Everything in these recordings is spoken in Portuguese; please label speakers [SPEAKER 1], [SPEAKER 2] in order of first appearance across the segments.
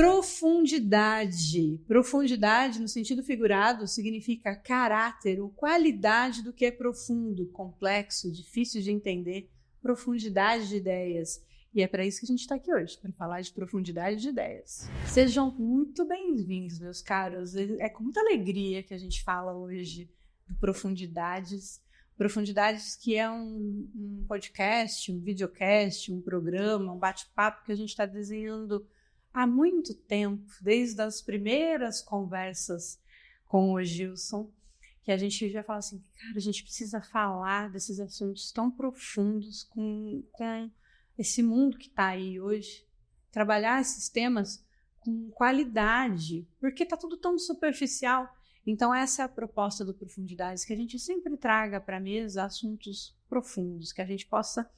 [SPEAKER 1] Profundidade. Profundidade, no sentido figurado, significa caráter ou qualidade do que é profundo, complexo, difícil de entender, profundidade de ideias. E é para isso que a gente está aqui hoje, para falar de profundidade de ideias. Sejam muito bem-vindos, meus caros. É com muita alegria que a gente fala hoje de profundidades. Profundidades que é um podcast, um videocast, um programa, um bate-papo que a gente está desenhando há muito tempo, desde as primeiras conversas com o Gilson, que a gente já fala assim, cara, a gente precisa falar desses assuntos tão profundos com esse mundo que está aí hoje, trabalhar esses temas com qualidade, porque está tudo tão superficial. Então essa é a proposta do Profundidades, que a gente sempre traga para a mesa assuntos profundos, que a gente possa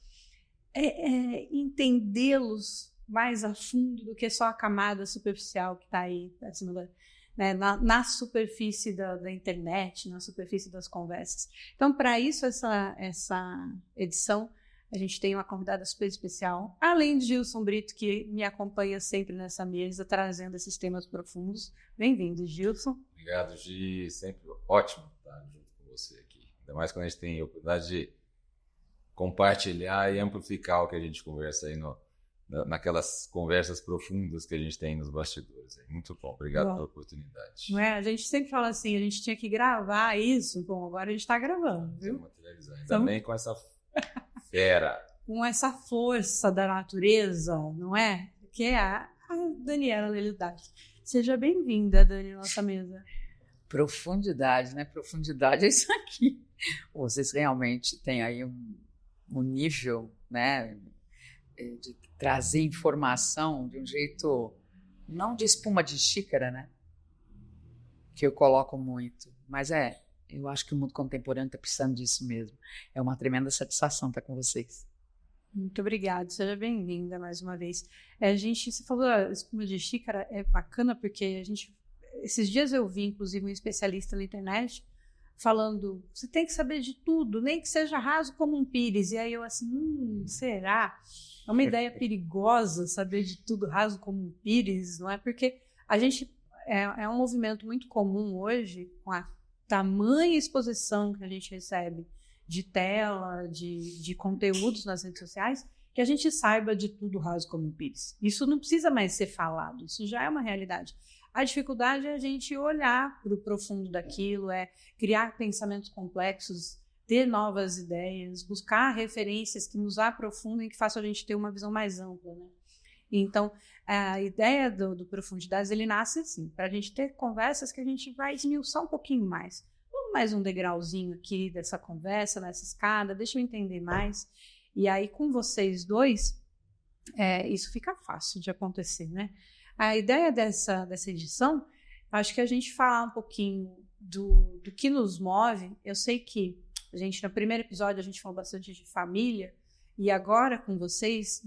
[SPEAKER 1] entendê-los mais a fundo do que só a camada superficial que está aí, acima né, na superfície da internet, na superfície das conversas. Então, para isso, essa edição, a gente tem uma convidada super especial, além de Gilson Brito, que me acompanha sempre nessa mesa, trazendo esses temas profundos. Bem-vindo, Gilson.
[SPEAKER 2] Obrigado, Gi. Sempre ótimo estar junto com você aqui. Ainda mais quando a gente tem a oportunidade de compartilhar e amplificar o que a gente conversa aí naquelas conversas profundas que a gente tem nos bastidores. Muito bom, obrigado pela oportunidade.
[SPEAKER 1] Não é? A gente sempre fala assim, a gente tinha que gravar isso, bom, agora a gente está gravando, viu?
[SPEAKER 2] Materializar. Também com essa fera.
[SPEAKER 1] Com essa força da natureza, não é? Que é a Daniela Lelidade. Seja bem-vinda, Dani, à nossa mesa.
[SPEAKER 3] Profundidade, né? Profundidade é isso aqui. Vocês realmente têm aí um nível, né, de trazer informação de um jeito, não de espuma de xícara, né? Que eu coloco muito. Mas eu acho que o mundo contemporâneo está precisando disso mesmo. É uma tremenda satisfação estar com vocês.
[SPEAKER 1] Muito obrigada, seja bem-vinda mais uma vez. Você falou espuma de xícara, é bacana porque esses dias eu vi, inclusive, um especialista na internet falando, você tem que saber de tudo, nem que seja raso como um pires. E aí eu assim, será? É uma ideia perigosa saber de tudo raso como um pires, não é? Porque a gente é um movimento muito comum hoje, com a tamanha exposição que a gente recebe de tela, de conteúdos nas redes sociais, que a gente saiba de tudo raso como um pires. Isso não precisa mais ser falado, isso já é uma realidade. A dificuldade é a gente olhar para o profundo daquilo, criar pensamentos complexos, ter novas ideias, buscar referências que nos aprofundem, que façam a gente ter uma visão mais ampla, né? Então, a ideia do Profundidades, ele nasce assim, para a gente ter conversas que a gente vai esmiuçar um pouquinho mais. Vamos mais um degrauzinho aqui dessa conversa, nessa escada, deixa eu entender mais. E aí, com vocês dois, isso fica fácil de acontecer, né? A ideia dessa edição, acho que a gente falar um pouquinho do que nos move. Eu sei que no primeiro episódio a gente falou bastante de família, e agora com vocês,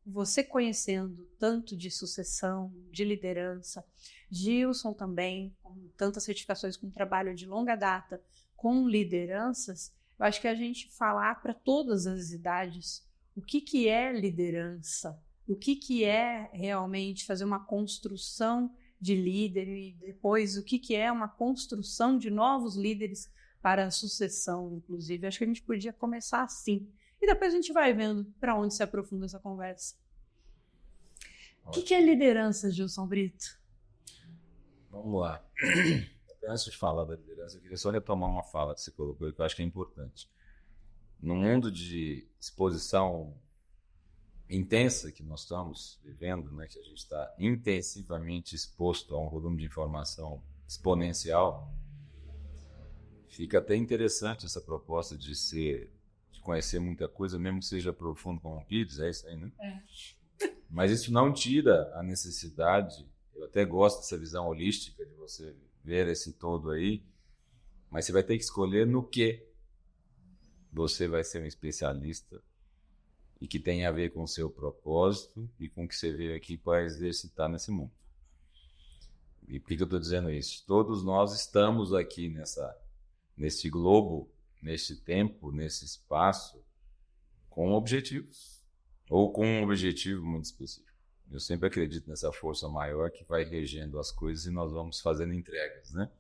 [SPEAKER 1] você conhecendo tanto de sucessão, de liderança, Gilson também, com tantas certificações, com trabalho de longa data, com lideranças, eu acho que a gente falar para todas as idades o que é liderança, o que é realmente fazer uma construção de líder e depois o que é uma construção de novos líderes para a sucessão, inclusive. Acho que a gente podia começar assim. E depois a gente vai vendo para onde se aprofunda essa conversa. O que é liderança, Gilson Brito?
[SPEAKER 2] Vamos lá. Antes de falar da liderança, eu queria só retomar uma fala que você colocou, que eu acho que é importante. No mundo de exposição intensa que nós estamos vivendo, né, que a gente está intensivamente exposto a um volume de informação exponencial, fica até interessante essa proposta de conhecer muita coisa, mesmo que seja profundo como um pires, é isso aí, né? Mas isso não tira a necessidade, eu até gosto dessa visão holística de você ver esse todo aí, mas você vai ter que escolher no que você vai ser um especialista e que tem a ver com o seu propósito e com o que você veio aqui para exercitar nesse mundo. E por que eu estou dizendo isso? Todos nós estamos aqui nesse globo, nesse tempo, nesse espaço, com objetivos, ou com um objetivo muito específico. Eu sempre acredito nessa força maior que vai regendo as coisas e nós vamos fazendo entregas, né?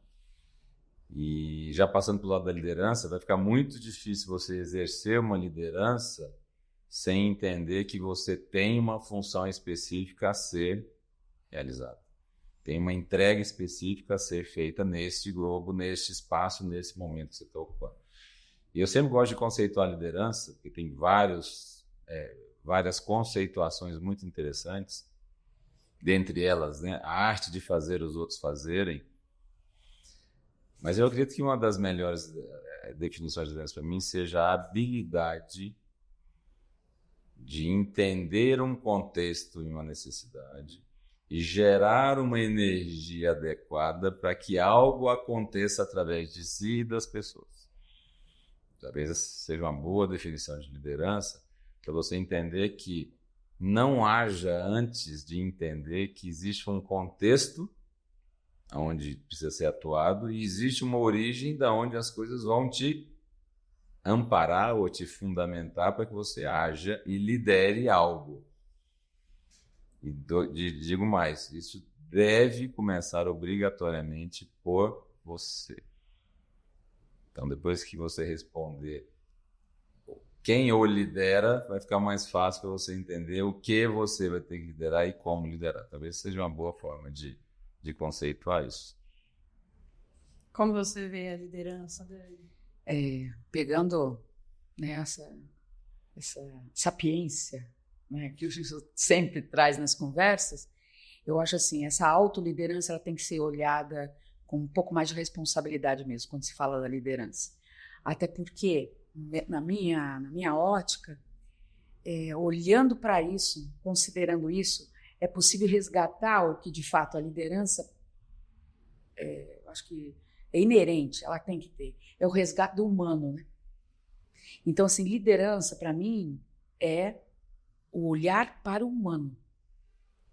[SPEAKER 2] E já passando pelo lado da liderança, vai ficar muito difícil você exercer uma liderança sem entender que você tem uma função específica a ser realizada. Tem uma entrega específica a ser feita neste globo, neste espaço, nesse momento que você está ocupando. E eu sempre gosto de conceituar a liderança, porque tem várias conceituações muito interessantes, dentre elas, né, a arte de fazer os outros fazerem. Mas eu acredito que uma das melhores definições de liderança para mim seja a habilidade de entender um contexto e uma necessidade e gerar uma energia adequada para que algo aconteça através de si e das pessoas. Talvez seja uma boa definição de liderança para você entender que não haja antes de entender que existe um contexto onde precisa ser atuado e existe uma origem da onde as coisas vão te amparar ou te fundamentar para que você haja e lidere algo. E digo mais, isso deve começar obrigatoriamente por você. Então, depois que você responder quem o lidera, vai ficar mais fácil para você entender o que você vai ter que liderar e como liderar. Talvez seja uma boa forma de conceituar isso.
[SPEAKER 1] Como você vê a liderança dele?
[SPEAKER 3] Pegando, né, essa sapiência, né, que o Jesus sempre traz nas conversas, eu acho assim, essa autoliderança ela tem que ser olhada com um pouco mais de responsabilidade mesmo, quando se fala da liderança. Até porque, na minha ótica, olhando para isso, considerando isso, é possível resgatar o que, de fato, a liderança, acho que é inerente, ela tem que ter. É o resgate do humano, né? Então, assim, liderança, para mim, é o olhar para o humano,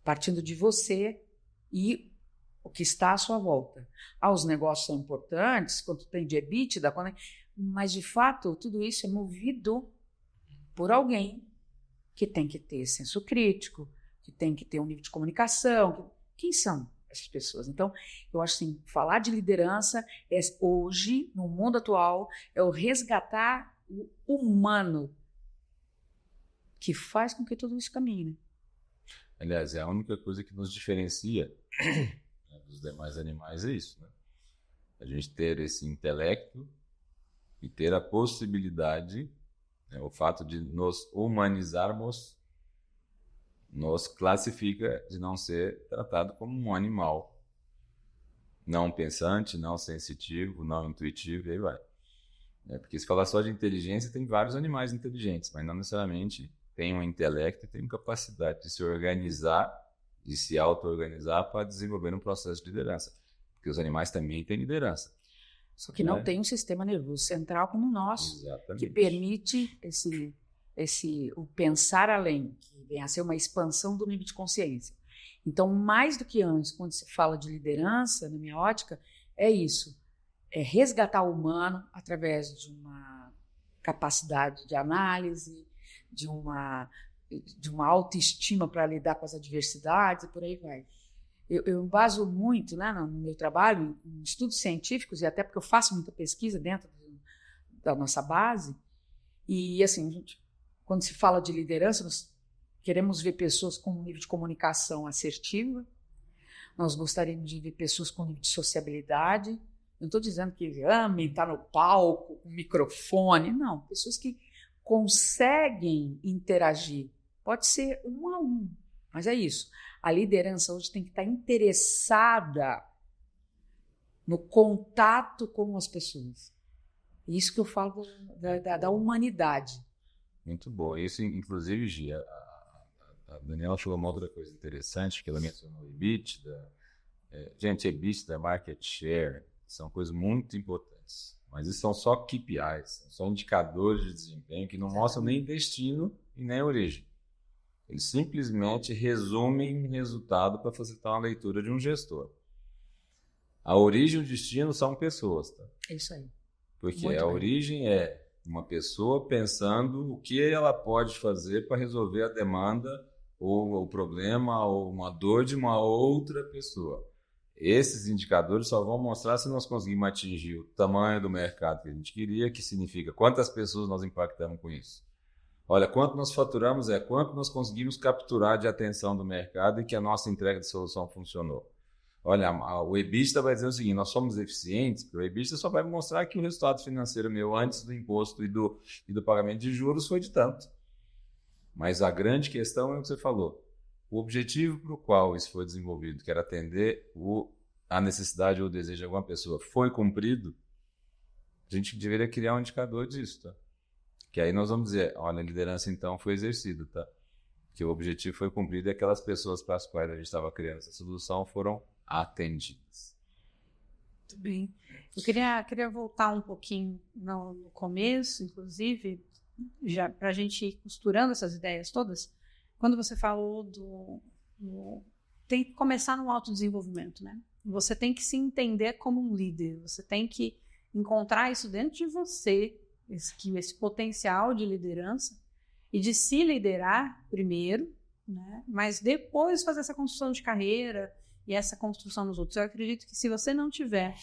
[SPEAKER 3] partindo de você e o que está à sua volta. Os negócios são importantes, quanto tem de EBITDA, mas, de fato, tudo isso é movido por alguém que tem que ter senso crítico, que tem que ter um nível de comunicação. Quem são essas pessoas? Então, eu acho assim, falar de liderança hoje, no mundo atual, é o resgatar o humano que faz com que tudo isso caminhe. Né?
[SPEAKER 2] Aliás, é a única coisa que nos diferencia dos demais animais, é isso, né? A gente ter esse intelecto e ter a possibilidade, né, o fato de nos humanizarmos nos classifica de não ser tratado como um animal não pensante, não sensitivo, não intuitivo, e aí vai. Porque se falar só de inteligência, tem vários animais inteligentes, mas não necessariamente tem um intelecto e tem capacidade de se organizar, de se auto-organizar para desenvolver um processo de liderança. Porque os animais também têm liderança.
[SPEAKER 3] Só que não tem um sistema nervoso central como o nosso,
[SPEAKER 2] exatamente,
[SPEAKER 3] que permite o pensar além, que vem a ser uma expansão do nível de consciência. Então, mais do que antes, quando se fala de liderança, na minha ótica, é isso. É resgatar o humano através de uma capacidade de análise, de uma autoestima para lidar com as adversidades e por aí vai. Eu baso muito, né, no meu trabalho em estudos científicos, e até porque eu faço muita pesquisa dentro da nossa base, e assim, quando se fala de liderança, nós queremos ver pessoas com um nível de comunicação assertiva, nós gostaríamos de ver pessoas com um nível de sociabilidade. Não estou dizendo que amem estar no palco, com microfone, não. Pessoas que conseguem interagir. Pode ser um a um, mas é isso. A liderança hoje tem que estar interessada no contato com as pessoas. Isso que eu falo da humanidade.
[SPEAKER 2] Muito bom. Isso, inclusive, Gia, a Daniela falou uma outra coisa interessante, que ela mencionou o EBITDA. Gente, EBITDA, market share, são coisas muito importantes. Mas isso são só KPIs, são indicadores de desempenho que não mostram nem destino e nem origem. Eles simplesmente resumem um resultado para facilitar uma leitura de um gestor. A origem e o destino são pessoas. Tá?
[SPEAKER 3] É isso aí.
[SPEAKER 2] Porque a origem é uma pessoa pensando o que ela pode fazer para resolver a demanda ou o problema ou uma dor de uma outra pessoa. Esses indicadores só vão mostrar se nós conseguirmos atingir o tamanho do mercado que a gente queria, que significa quantas pessoas nós impactamos com isso. Olha, quanto nós faturamos quanto nós conseguimos capturar de atenção do mercado e que a nossa entrega de solução funcionou. Olha, o EBITDA vai dizer o seguinte, nós somos eficientes, porque o EBITDA só vai mostrar que o resultado financeiro meu antes do imposto e do pagamento de juros foi de tanto. Mas a grande questão é o que você falou. O objetivo para o qual isso foi desenvolvido, que era atender a necessidade ou o desejo de alguma pessoa, foi cumprido, a gente deveria criar um indicador disso, tá? Que aí nós vamos dizer, olha, a liderança então foi exercida, tá? Que o objetivo foi cumprido e aquelas pessoas para as quais a gente estava criando essa solução foram atendidas.
[SPEAKER 1] Muito bem. Eu queria voltar um pouquinho no começo, inclusive, já para a gente ir costurando essas ideias todas. Quando você falou tem que começar no autodesenvolvimento, né? Você tem que se entender como um líder, você tem que encontrar isso dentro de você, esse potencial de liderança, e de se liderar primeiro, né? Mas depois fazer essa construção de carreira e essa construção nos outros. Eu acredito que se você não tiver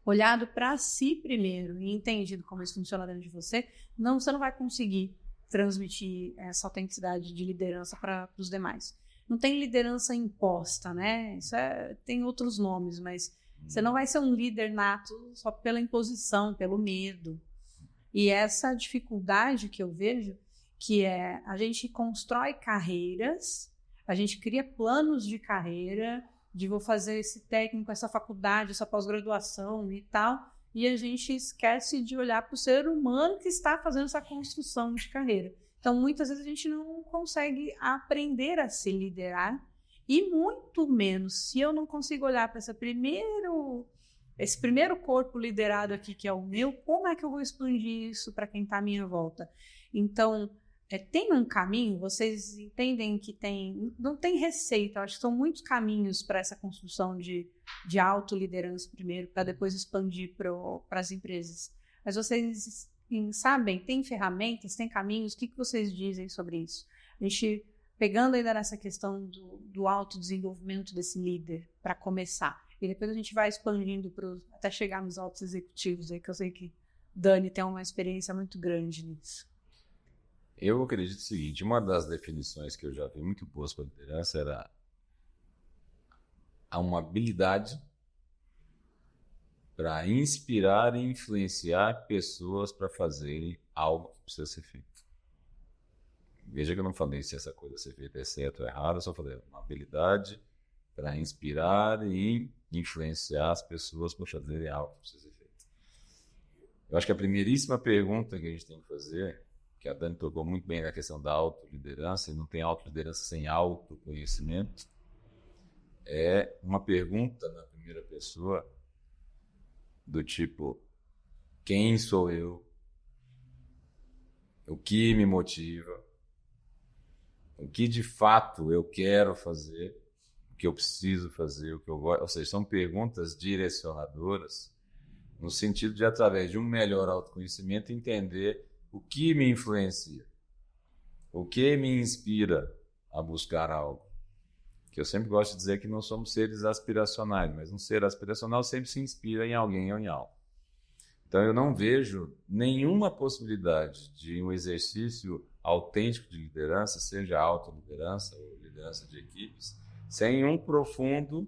[SPEAKER 1] olhado para si primeiro e entendido como isso funciona dentro de você não vai conseguir transmitir essa autenticidade de liderança para os demais. Não tem liderança imposta, né? Tem outros nomes, mas você não vai ser um líder nato só pela imposição, pelo medo. E essa dificuldade que eu vejo, que é a gente constrói carreiras, a gente cria planos de carreira, de vou fazer esse técnico, essa faculdade, essa pós-graduação e tal, e a gente esquece de olhar para o ser humano que está fazendo essa construção de carreira. Então, muitas vezes a gente não consegue aprender a se liderar, e muito menos se eu não consigo olhar para esse primeiro corpo liderado aqui, que é o meu, como é que eu vou expandir isso para quem está à minha volta? Então, tem um caminho, vocês entendem que não tem receita, eu acho que são muitos caminhos para essa construção de autoliderança primeiro, para depois expandir para as empresas. Mas vocês sabem, tem ferramentas, tem caminhos, o que vocês dizem sobre isso? A gente, pegando ainda nessa questão do autodesenvolvimento desse líder, para começar, e depois a gente vai expandindo até chegar nos altos executivos, aí, que eu sei que Dani tem uma experiência muito grande nisso.
[SPEAKER 2] Eu acredito o seguinte, uma das definições que eu já vi muito boas para a liderança era uma habilidade para inspirar e influenciar pessoas para fazerem algo que precisa ser feito. Veja que eu não falei se essa coisa ser feita é certo ou errado, eu só falei uma habilidade para inspirar e influenciar as pessoas para fazerem algo que precisa ser feito. Eu acho que a primeiríssima pergunta que a gente tem que fazer, que a Dani tocou muito bem na questão da autoliderança, e não tem autoliderança sem autoconhecimento, é uma pergunta na primeira pessoa do tipo, quem sou eu? O que me motiva? O que de fato eu quero fazer? O que eu preciso fazer? O que eu gosto? Ou seja, são perguntas direcionadoras no sentido de, através de um melhor autoconhecimento, entender o que me influencia, o que me inspira a buscar algo. Que eu sempre gosto de dizer que não somos seres aspiracionais, mas um ser aspiracional sempre se inspira em alguém ou em algo. Então eu não vejo nenhuma possibilidade de um exercício autêntico de liderança, seja autoliderança ou liderança de equipes, sem um profundo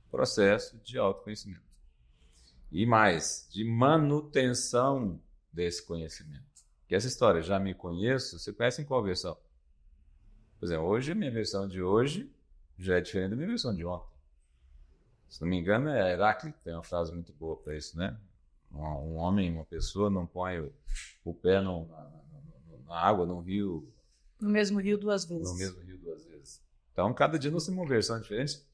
[SPEAKER 2] processo de autoconhecimento. E mais, de manutenção desse conhecimento. Que essa história, já me conheço, você conhece em qual versão? Por exemplo, hoje, a minha versão de hoje já é diferente da minha versão de ontem. Se não me engano, é Heráclito, tem uma frase muito boa para isso, né? Um homem, uma pessoa não põe o pé na água, no rio...
[SPEAKER 1] No mesmo rio duas vezes.
[SPEAKER 2] No mesmo rio duas vezes. Então, cada dia nós temos uma versão diferente,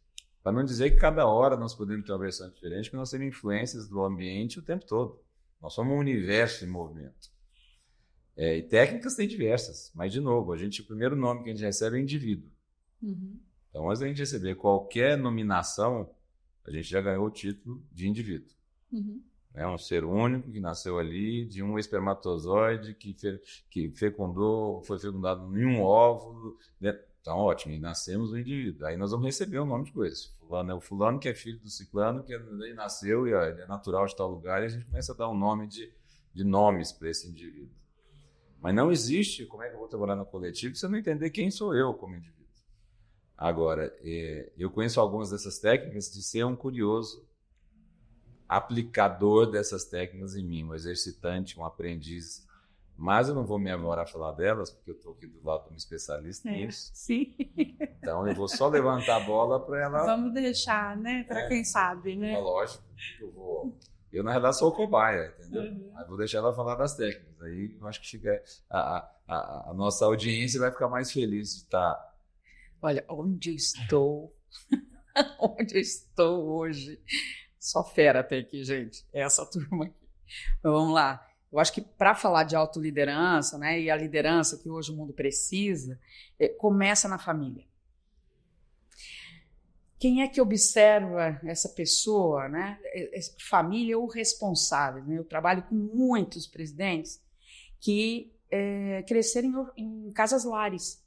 [SPEAKER 2] para não dizer que cada hora nós podemos ter uma versão diferente, porque nós temos influências do ambiente o tempo todo. Nós somos um universo em movimento. E técnicas tem diversas, mas, de novo, o primeiro nome que a gente recebe é indivíduo.
[SPEAKER 1] Uhum.
[SPEAKER 2] Então, antes da gente receber qualquer nominação, a gente já ganhou o título de indivíduo.
[SPEAKER 1] Uhum.
[SPEAKER 2] É um ser único que nasceu ali, de um espermatozoide que fecundou, foi fecundado em um óvulo. Né? Então, ótimo, e nascemos o indivíduo. Aí nós vamos receber o nome de coisas. Fulano é o fulano que é filho do ciclano, que ele nasceu e ó, ele é natural de tal lugar, e a gente começa a dar um nome de nomes para esse indivíduo. Mas não existe, como é que eu vou trabalhar no coletivo, se eu não entender quem sou eu como indivíduo. Agora, eu conheço algumas dessas técnicas de ser um curioso aplicador dessas técnicas em mim, um exercitante, um aprendiz. Mas eu não vou me agora a falar delas, porque eu estou aqui do lado de um especialista nisso.
[SPEAKER 1] Sim.
[SPEAKER 2] Então eu vou só levantar a bola para ela.
[SPEAKER 1] Vamos deixar, né? Para quem sabe, né?
[SPEAKER 2] Lógico, eu na realidade sou o cobaia, entendeu?
[SPEAKER 1] Uhum.
[SPEAKER 2] Mas vou deixar ela falar das técnicas. Aí eu acho que a nossa audiência vai ficar mais feliz de estar.
[SPEAKER 3] Olha, onde eu estou, onde eu estou hoje. Só fera tem aqui, gente. É essa turma aqui. Então, vamos lá. Eu acho que para falar de autoliderança, né, e a liderança que hoje o mundo precisa, começa na família. Quem é que observa essa pessoa, né? Família ou responsável, né? Eu trabalho com muitos presidentes que cresceram em casas lares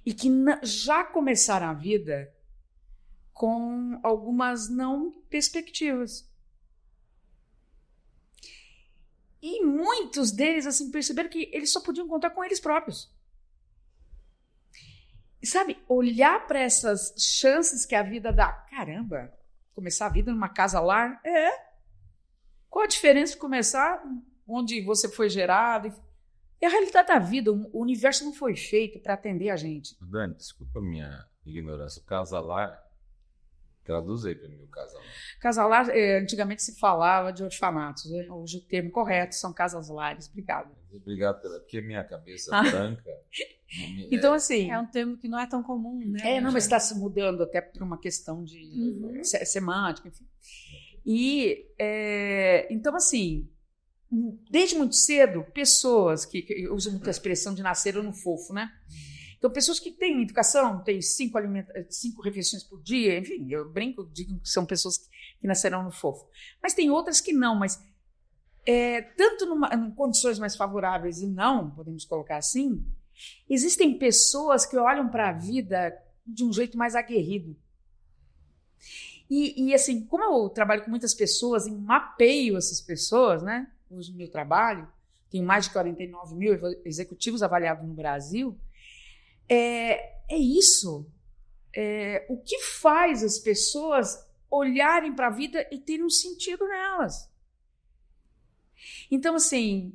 [SPEAKER 3] e que já começaram a vida com algumas não perspectivas. E muitos deles assim perceberam que eles só podiam contar com eles próprios. E sabe, olhar para essas chances que a vida dá. Caramba, começar a vida numa casa lar? Qual a diferença de começar onde você foi gerado? É a realidade da vida. O universo não foi feito para atender a gente.
[SPEAKER 2] Dani, desculpa a minha ignorância. O casa lar, traduz aí para mim o casa lar.
[SPEAKER 3] Casa lar, antigamente se falava de orfanatos. Né? Hoje o termo correto são casas lares. Obrigada.
[SPEAKER 2] Obrigado, porque minha cabeça branca...
[SPEAKER 3] Então, assim...
[SPEAKER 1] É um termo que não é tão comum, né?
[SPEAKER 3] Não, mas está se mudando até por uma questão de semântica, enfim. E, então, assim, desde muito cedo, pessoas que usam muito a expressão de nasceram no fofo, né? Então, pessoas que têm educação, têm 5 refeições por dia, enfim, eu brinco, digo que são pessoas que nasceram no fofo. Mas tem outras que não, mas tanto em condições mais favoráveis e não, podemos colocar assim, existem pessoas que olham para a vida de um jeito mais aguerrido. E assim, como eu trabalho com muitas pessoas e mapeio essas pessoas, né? Hoje no meu trabalho, tenho mais de 49 mil executivos avaliados no Brasil, isso. O que faz as pessoas olharem para a vida e terem um sentido nelas? Então, assim,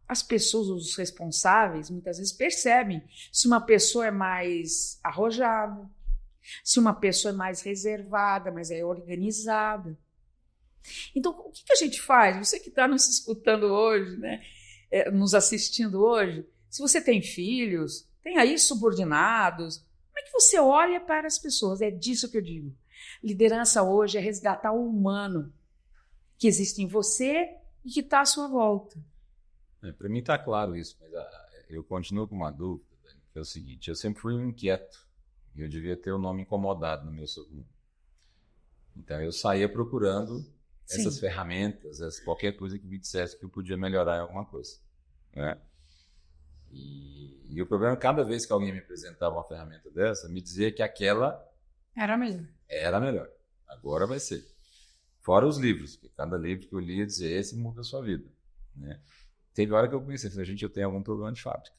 [SPEAKER 3] as pessoas, os responsáveis, muitas vezes percebem se uma pessoa é mais arrojada, se uma pessoa é mais reservada, mas é organizada. Então, o que a gente faz? Você que está nos escutando hoje, né, nos assistindo hoje, se você tem filhos, tem aí subordinados, como é que você olha para as pessoas? É disso que eu digo. Liderança hoje é resgatar o humano que existe em você e que está à sua volta.
[SPEAKER 2] Para mim está claro isso, mas eu continuo com uma dúvida, Dani, que é o seguinte: eu sempre fui um inquieto e eu devia ter o nome incomodado no meu sobrenome. Então eu saía procurando essas ferramentas, qualquer coisa que me dissesse que eu podia melhorar em alguma coisa, né? E o problema é que cada vez que alguém me apresentava uma ferramenta dessa, me dizia que aquela
[SPEAKER 1] era melhor.
[SPEAKER 2] Era melhor. Agora vai ser. Fora os livros, porque cada livro que eu lia dizia: esse muda a sua vida, né? Teve hora que eu pensei, gente, eu tenho algum problema de fábrica.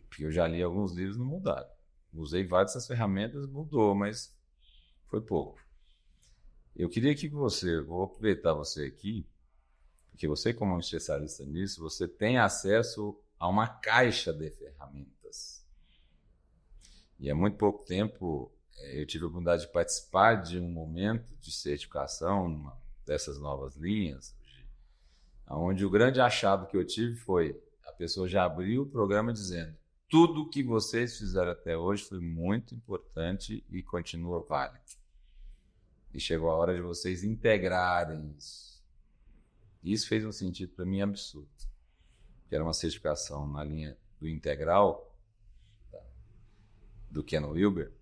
[SPEAKER 2] Porque eu já li alguns livros e não mudaram. Usei várias dessas ferramentas, mudou, mas foi pouco. Eu queria que você, vou aproveitar você aqui, porque você, como um especialista nisso, você tem acesso a uma caixa de ferramentas. E há muito pouco tempo eu tive a oportunidade de participar de um momento de certificação numa dessas novas linhas, onde o grande achado que eu tive foi: a pessoa já abriu o programa dizendo: tudo o que vocês fizeram até hoje foi muito importante e continua válido. E chegou a hora de vocês integrarem isso. Isso fez um sentido para mim absurdo. Que era uma certificação na linha do integral, do Ken Wilber,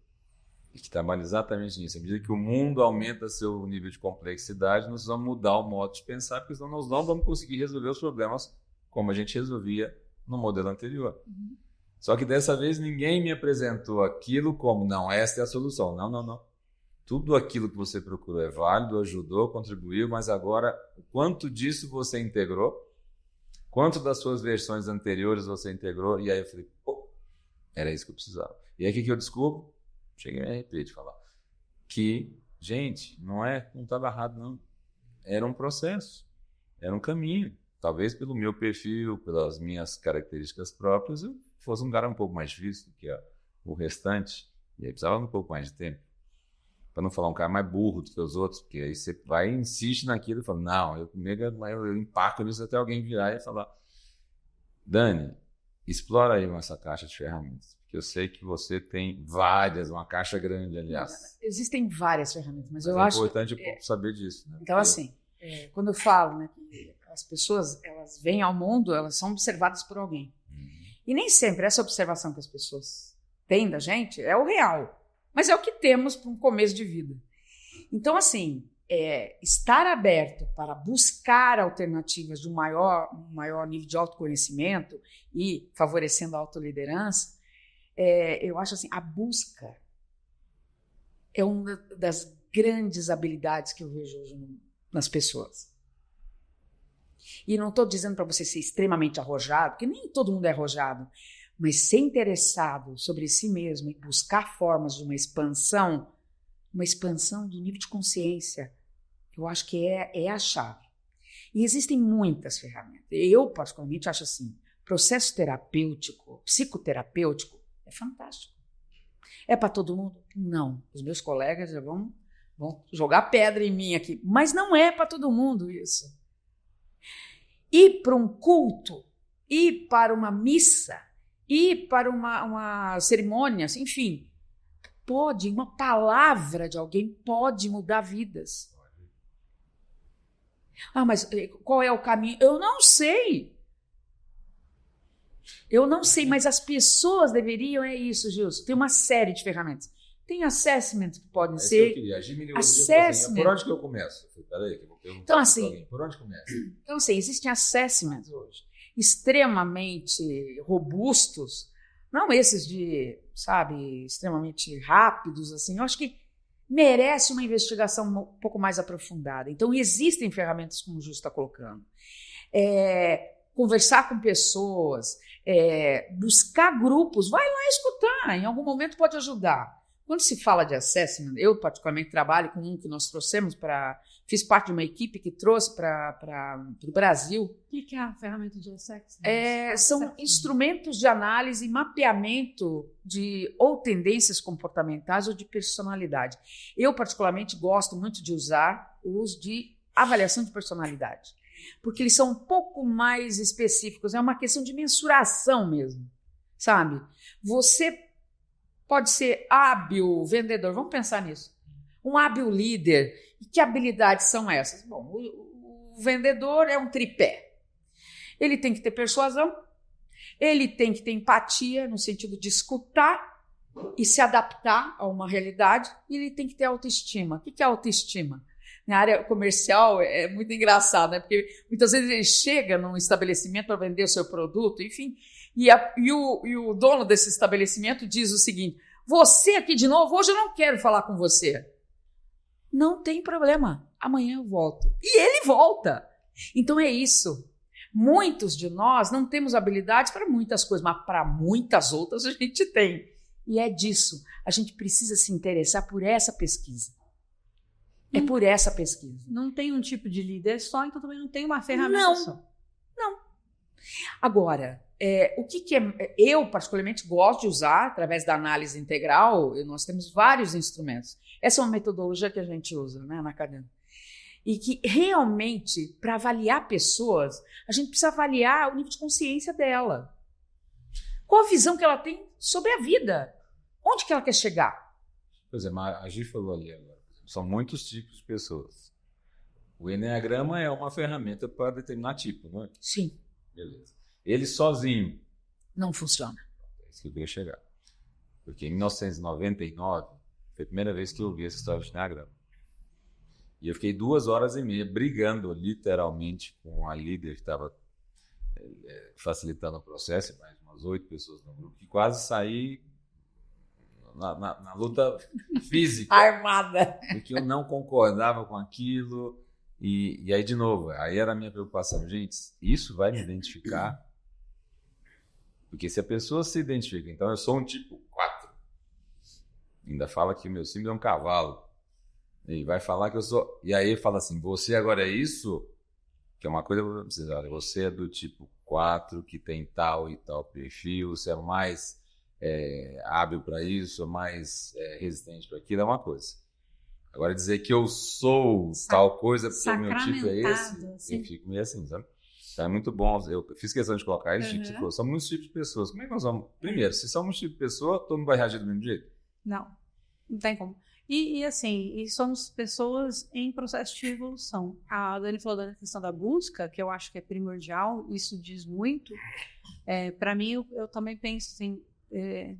[SPEAKER 2] e que trabalha exatamente nisso. À medida que o mundo aumenta seu nível de complexidade, nós vamos mudar o modo de pensar, porque senão nós não vamos conseguir resolver os problemas como a gente resolvia no modelo anterior. Só que dessa vez ninguém me apresentou aquilo como, não, esta é a solução. Não, não, não. Tudo aquilo que você procurou é válido, ajudou, contribuiu, mas agora, o quanto disso você integrou? Quanto das suas versões anteriores você integrou? E aí eu falei, pô, era isso que eu precisava. E aí o que eu descubro? Cheguei a me arrepender de falar. Que, gente, não estava errado, não. Era um processo, era um caminho. Talvez pelo meu perfil, pelas minhas características próprias, eu fosse um cara um pouco mais difícil do que o restante. E aí precisava um pouco mais de tempo. Para não falar um cara mais burro do que os outros, porque aí você vai e insiste naquilo e fala, não, eu empaco nisso até alguém virar e falar, Dani, explora aí essa caixa de ferramentas, porque eu sei que você tem várias, uma caixa grande, aliás.
[SPEAKER 3] Existem várias ferramentas, mas eu
[SPEAKER 2] é
[SPEAKER 3] acho...
[SPEAKER 2] importante saber disso. Né?
[SPEAKER 3] Então, assim, quando eu falo, né, que as pessoas, elas vêm ao mundo, elas são observadas por alguém. E nem sempre essa observação que as pessoas têm da gente é o real. Mas é o que temos para um começo de vida. Então, assim, estar aberto para buscar alternativas de um maior nível de autoconhecimento e favorecendo a autoliderança, eu acho assim, a busca é uma das grandes habilidades que eu vejo hoje nas pessoas. E não estou dizendo para você ser extremamente arrojado, porque nem todo mundo é arrojado, mas ser interessado sobre si mesmo e buscar formas de uma expansão do nível de consciência, eu acho que é a chave. E existem muitas ferramentas. Eu, particularmente, acho assim, processo terapêutico, psicoterapêutico, é fantástico. É para todo mundo? Não. Os meus colegas já vão jogar pedra em mim aqui. Mas não é para todo mundo isso. Ir para um culto, ir para uma missa, ir para uma cerimônia, enfim, uma palavra de alguém pode mudar vidas. Ah, mas qual é o caminho? Eu não sei, mas as pessoas deveriam, isso, Gilson, tem uma série de ferramentas. Tem assessment que podem ser.
[SPEAKER 2] Assessment. Por onde que eu começo? Peraí, que eu vou perguntar
[SPEAKER 3] então, assim,
[SPEAKER 2] por onde começa?
[SPEAKER 3] Então, assim, existem assessments hoje extremamente robustos, não esses de, extremamente rápidos, assim. Eu acho que merece uma investigação um pouco mais aprofundada. Então, existem ferramentas como o Justo está colocando. Conversar com pessoas, buscar grupos, vai lá escutar, em algum momento pode ajudar. Quando se fala de assessment, eu particularmente trabalho com um que nós trouxemos fiz parte de uma equipe que trouxe para o Brasil.
[SPEAKER 1] O que é a ferramenta de assessment?
[SPEAKER 3] São instrumentos de análise e mapeamento de ou tendências comportamentais ou de personalidade. Eu particularmente gosto muito de usar os de avaliação de personalidade, porque eles são um pouco mais específicos, é uma questão de mensuração mesmo, sabe? Você pode ser hábil vendedor, vamos pensar nisso. Um hábil líder. E que habilidades são essas? Bom, o vendedor é um tripé. Ele tem que ter persuasão, ele tem que ter empatia, no sentido de escutar e se adaptar a uma realidade, e ele tem que ter autoestima. O que é autoestima? Na área comercial é muito engraçado, né? Porque muitas vezes ele chega num estabelecimento para vender o seu produto, enfim, e o dono desse estabelecimento diz o seguinte: você aqui de novo, hoje eu não quero falar com você. Não tem problema, amanhã eu volto. E ele volta. Então é isso. Muitos de nós não temos habilidades para muitas coisas, mas para muitas outras a gente tem. E é disso. A gente precisa se interessar por essa pesquisa. É por essa pesquisa.
[SPEAKER 1] Não tem um tipo de líder só, então também não tem uma ferramenta só.
[SPEAKER 3] Não. Agora, o que eu particularmente gosto de usar através da análise integral, nós temos vários instrumentos. Essa é uma metodologia que a gente usa, né, na academia. E que realmente, para avaliar pessoas, a gente precisa avaliar o nível de consciência dela. Qual a visão que ela tem sobre a vida? Onde que ela quer chegar?
[SPEAKER 2] Por exemplo, a Gi falou ali agora. São muitos tipos de pessoas. O Enneagrama é uma ferramenta para determinar tipo, não é?
[SPEAKER 3] Sim.
[SPEAKER 2] Beleza. Ele sozinho
[SPEAKER 3] não funciona.
[SPEAKER 2] É isso que eu queria chegar. Porque em 1999 foi a primeira vez que eu ouvi essa história de Enneagrama. E eu fiquei 2h30 brigando literalmente com a líder que estava facilitando o processo, mais umas umas 8 pessoas no grupo, que quase saí na luta física.
[SPEAKER 3] Armada.
[SPEAKER 2] Porque eu não concordava com aquilo. E aí, de novo, aí era a minha preocupação. Gente, isso vai me identificar? Porque se a pessoa se identifica, então eu sou um tipo 4. Ainda fala que o meu símbolo é um cavalo. E vai falar que eu sou... E aí fala assim, você agora é isso? Que é uma coisa pra vocês, olha, você é do tipo 4, que tem tal e tal perfil, você é mais hábil para isso, mais resistente para aquilo, é uma coisa. Agora dizer que eu sou tal coisa porque o meu tipo é esse, assim. Eu fico meio assim, sabe? Então é muito bom, eu fiz questão de colocar isso, tipo, você falou, são muitos tipos de pessoas. Como é que nós vamos... Primeiro, se são muitos tipos de pessoa, todo mundo vai reagir do mesmo jeito?
[SPEAKER 1] Não tem como. E assim, somos pessoas em processo de evolução. A Dani falou da questão da busca, que eu acho que é primordial, isso diz muito. Para mim, eu também penso assim,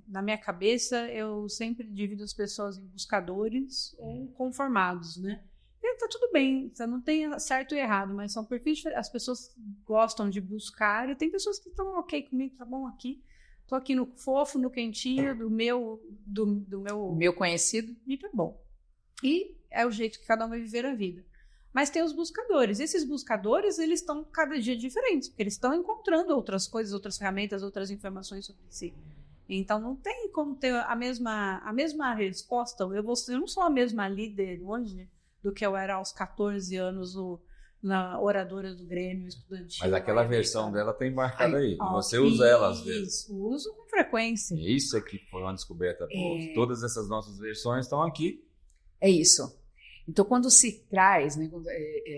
[SPEAKER 1] na minha cabeça, eu sempre divido as pessoas em buscadores ou conformados, né? E tá tudo bem, não tem certo e errado, mas são perfis diferentes. As pessoas gostam de buscar e tem pessoas que estão ok comigo, tá bom aqui. Tô aqui no fofo, no quentinho, do meu
[SPEAKER 3] conhecido.
[SPEAKER 1] E tá bom. E é o jeito que cada um vai viver a vida. Mas tem os buscadores. Esses buscadores, eles estão cada dia diferentes, porque eles estão encontrando outras coisas, outras ferramentas, outras informações sobre si. Então não tem como ter a mesma resposta. Eu não sou a mesma líder hoje do que eu era aos 14 anos na oradora do Grêmio Estudantil.
[SPEAKER 2] Mas aquela versão dela tem marcada aí. Você usa ela às vezes.
[SPEAKER 1] Isso, uso com frequência.
[SPEAKER 2] E isso aqui foi uma descoberta boa. Todas essas nossas versões estão aqui.
[SPEAKER 3] É isso. Então, quando se traz, né,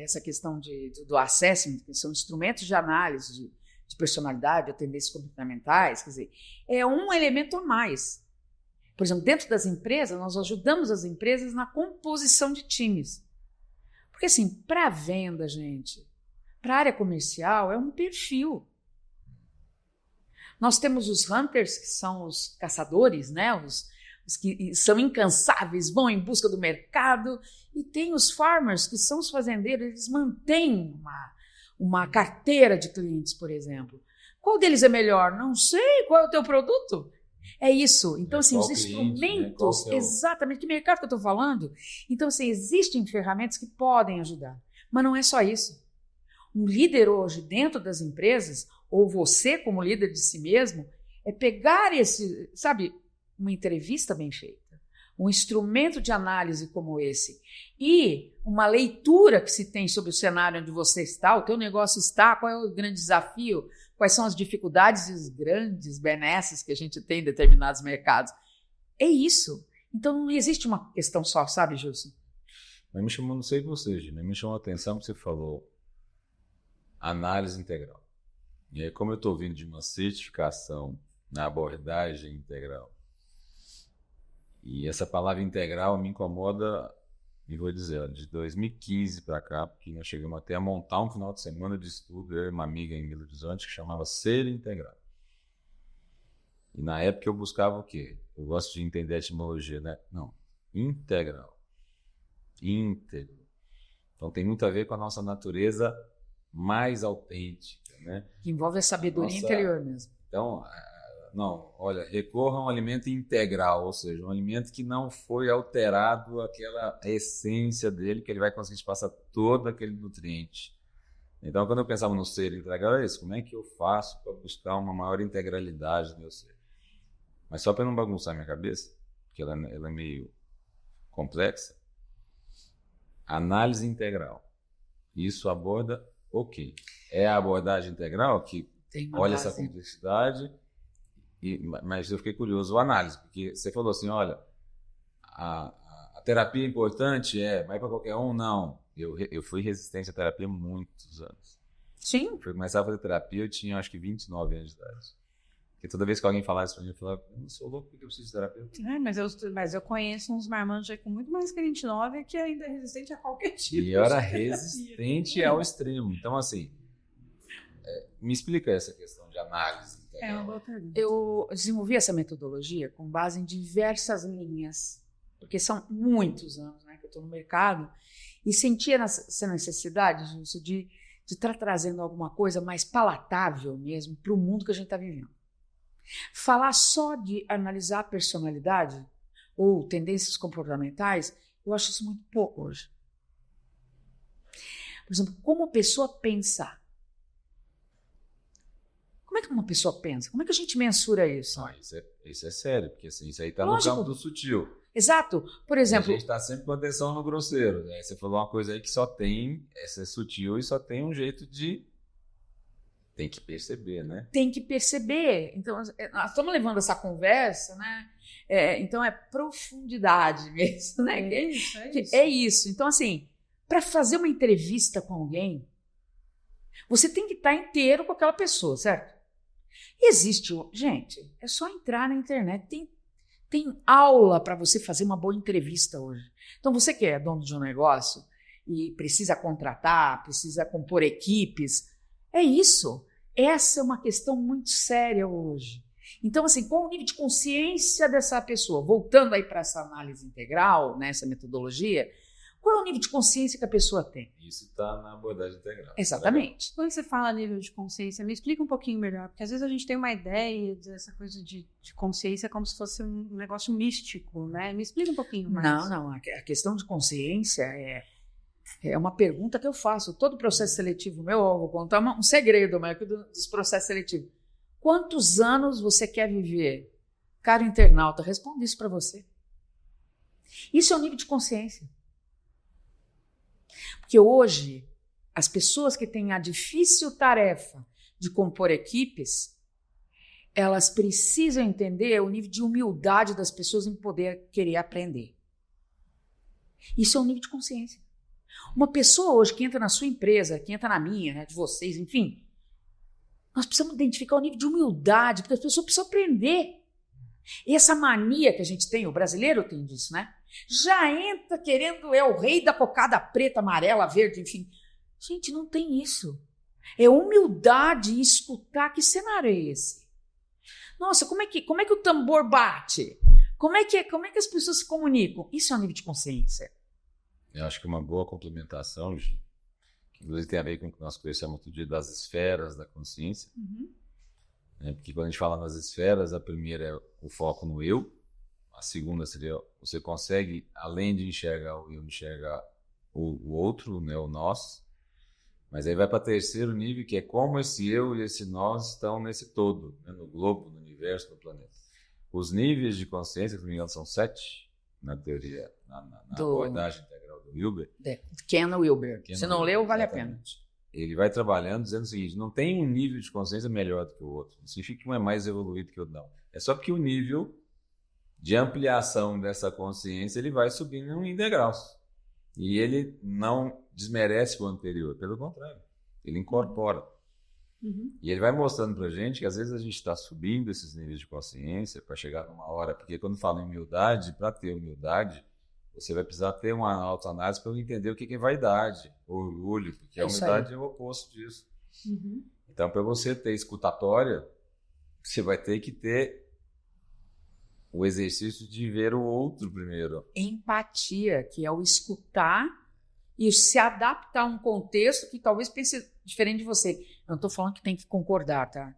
[SPEAKER 3] essa questão do assessment, que são instrumentos de análise de personalidade, de tendências comportamentais, quer dizer, é um elemento a mais. Por exemplo, dentro das empresas, nós ajudamos as empresas na composição de times. Porque, assim, para venda, gente, para a área comercial, é um perfil. Nós temos os hunters, que são os caçadores, né? Os que são incansáveis, vão em busca do mercado, e tem os farmers, que são os fazendeiros, eles mantêm uma carteira de clientes, por exemplo. Qual deles é melhor? Não sei. Qual é o teu produto? É isso. Então, assim, os instrumentos, exatamente, que mercado que eu estou falando? Então, assim, existem ferramentas que podem ajudar, mas não é só isso. Um líder hoje dentro das empresas, ou você como líder de si mesmo, é pegar uma entrevista bem feita, um instrumento de análise como esse, e uma leitura que se tem sobre o cenário onde você está, o teu negócio está, qual é o grande desafio, quais são as dificuldades e os grandes benesses que a gente tem em determinados mercados. É isso. Então não existe uma questão só, sabe, Gilson?
[SPEAKER 2] Mas me chamou, não sei você, Gina, me chamou a atenção que você falou análise integral. E aí, como eu estou vindo de uma certificação na abordagem integral, e essa palavra integral me incomoda, e vou dizer, de 2015 para cá, porque nós chegamos até a montar um final de semana de estudo, eu e uma amiga em Belo Horizonte, que chamava Ser Integral. E na época eu buscava o quê? Eu gosto de entender a etimologia, né? Não, integral. Íntegro. Então tem muito a ver com a nossa natureza mais autêntica, né?
[SPEAKER 3] Que envolve a sabedoria interior mesmo.
[SPEAKER 2] Então, não, olha, recorra a um alimento integral, ou seja, um alimento que não foi alterado aquela essência dele, que ele vai conseguir passar todo aquele nutriente. Então, quando eu pensava no ser integral, é isso, como é que eu faço para buscar uma maior integralidade do meu ser? Mas só para não bagunçar minha cabeça, porque ela é meio complexa, análise integral. Isso aborda o quê? É a abordagem integral que olha essa complexidade, mas eu fiquei curioso, a análise, porque você falou assim, olha, a terapia é importante, vai para qualquer um? Não. Eu fui resistente à terapia há muitos anos.
[SPEAKER 3] Sim.
[SPEAKER 2] Fui começar a fazer terapia, eu tinha acho que 29 anos de idade. Porque toda vez que alguém falasse pra mim, eu falava, eu não sou louco porque eu preciso de terapeuta.
[SPEAKER 1] Mas eu conheço uns marmanjos aí com muito mais que 29 que ainda é resistente a qualquer tipo.
[SPEAKER 2] E eu era resistente ao extremo. Então, assim, me explica essa questão de análise.
[SPEAKER 1] É uma boa pergunta.
[SPEAKER 3] Eu desenvolvi essa metodologia com base em diversas linhas, porque são muitos anos, né, que eu estou no mercado, e sentia essa necessidade, Gilson, de estar trazendo alguma coisa mais palatável mesmo para o mundo que a gente está vivendo. Falar só de analisar a personalidade ou tendências comportamentais, eu acho isso muito pouco hoje. Por exemplo, como a pessoa pensa. Como é que uma pessoa pensa? Como é que a gente mensura isso?
[SPEAKER 2] Não, isso é sério, porque assim, isso aí está no
[SPEAKER 3] Lógico.
[SPEAKER 2] campo do sutil.
[SPEAKER 3] Exato. Por exemplo...
[SPEAKER 2] A gente está sempre com atenção no grosseiro. Né? Você falou uma coisa aí que só tem, essa é sutil e só tem um jeito de... Tem que perceber, né?
[SPEAKER 3] Tem que perceber. Então, nós estamos levando essa conversa, né? Então, é profundidade mesmo, né?
[SPEAKER 1] É isso.
[SPEAKER 3] É isso. Então, assim, para fazer uma entrevista com alguém, você tem que estar inteiro com aquela pessoa, certo? Existe... Gente, é só entrar na internet. Tem aula para você fazer uma boa entrevista hoje. Então, você que é dono de um negócio e precisa contratar, precisa compor equipes, é isso. Essa é uma questão muito séria hoje. Então, assim, qual o nível de consciência dessa pessoa? Voltando aí para essa análise integral, né, essa metodologia, qual é o nível de consciência que a pessoa tem?
[SPEAKER 2] Isso está na abordagem integral.
[SPEAKER 3] Exatamente.
[SPEAKER 1] Quando você fala nível de consciência, me explica um pouquinho melhor, porque às vezes a gente tem uma ideia dessa coisa de consciência como se fosse um negócio místico, né? Me explica um pouquinho mais.
[SPEAKER 3] Não. A questão de consciência é uma pergunta que eu faço. Todo processo seletivo meu, eu vou contar um segredo dos processos seletivos. Quantos anos você quer viver? Caro internauta, responde isso para você. Isso é o nível de consciência. Porque hoje, as pessoas que têm a difícil tarefa de compor equipes, elas precisam entender o nível de humildade das pessoas em poder querer aprender. Isso é um nível de consciência. Uma pessoa hoje que entra na sua empresa, que entra na minha, né, de vocês, enfim, nós precisamos identificar o nível de humildade, porque as pessoas precisam aprender. E essa mania que a gente tem, o brasileiro tem disso, né? Já entra querendo, é o rei da cocada preta, amarela, verde, enfim. Gente, não tem isso. É humildade em escutar. Que cenário é esse? Nossa, como é que o tambor bate? Como é que as pessoas se comunicam? Isso é um nível de consciência.
[SPEAKER 2] Eu acho que uma boa complementação, que inclusive tem a ver com o que nós conversamos outro dia das esferas da consciência. Né? Porque quando a gente fala nas esferas, a primeira é o foco no eu, a segunda seria você consegue, além de enxergar o eu, enxergar o outro, né, o nós. Mas aí vai para o terceiro nível, que é como esse eu e esse nós estão nesse todo, né, no globo, no universo, no planeta. Os níveis de consciência, se não me engano, são 7 na teoria, na abordagem integral do Wilber.
[SPEAKER 3] Ken Wilber. Se não leu, vale a pena.
[SPEAKER 2] Ele vai trabalhando dizendo o seguinte: não tem um nível de consciência melhor do que o outro. Não significa que um é mais evoluído que o outro, não. É só porque o nível de ampliação dessa consciência ele vai subindo em degraus. E ele não desmerece o anterior, pelo contrário, ele incorpora. E ele vai mostrando pra gente que às vezes a gente está subindo esses níveis de consciência para chegar numa hora, porque quando fala em humildade, para ter humildade, você vai precisar ter uma autoanálise para entender o que é vaidade, orgulho, porque a humildade é o oposto disso. Então, para você ter escutatória, você vai ter que ter o exercício de ver o outro primeiro.
[SPEAKER 3] Empatia, que é o escutar e se adaptar a um contexto que talvez pense diferente de você. Eu não estou falando que tem que concordar, tá?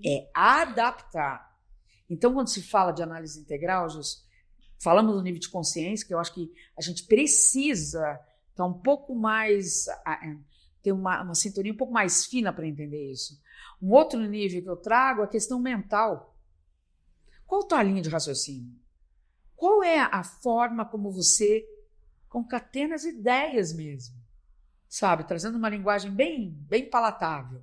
[SPEAKER 3] É adaptar. Então, quando se fala de análise integral, falamos do nível de consciência, que eu acho que a gente precisa estar um pouco mais, ter uma sintonia um pouco mais fina para entender isso. Um outro nível que eu trago é a questão mental. Qual a tua linha de raciocínio? Qual é a forma como você concatena as ideias mesmo? Sabe? Trazendo uma linguagem bem palatável.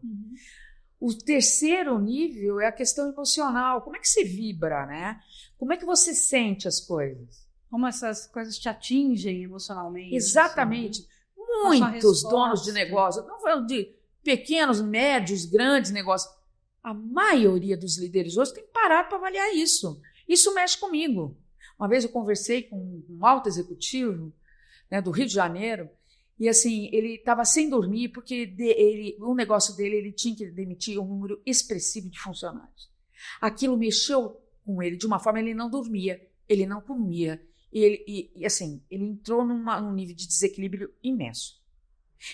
[SPEAKER 3] O terceiro nível é a questão emocional. Como é que você vibra, né? Como é que você sente as coisas?
[SPEAKER 1] Como essas coisas te atingem emocionalmente.
[SPEAKER 3] Exatamente.
[SPEAKER 1] Assim,
[SPEAKER 3] muitos donos de negócio, não falando de pequenos, médios, grandes negócios. A maioria dos líderes hoje tem parado para avaliar isso. Isso mexe comigo. Uma vez eu conversei com um alto executivo, né, do Rio de Janeiro, e assim, ele estava sem dormir porque o negócio dele ele tinha que demitir um número expressivo de funcionários. Aquilo mexeu com ele de uma forma, ele não dormia, ele não comia, e assim, ele entrou num nível de desequilíbrio imenso.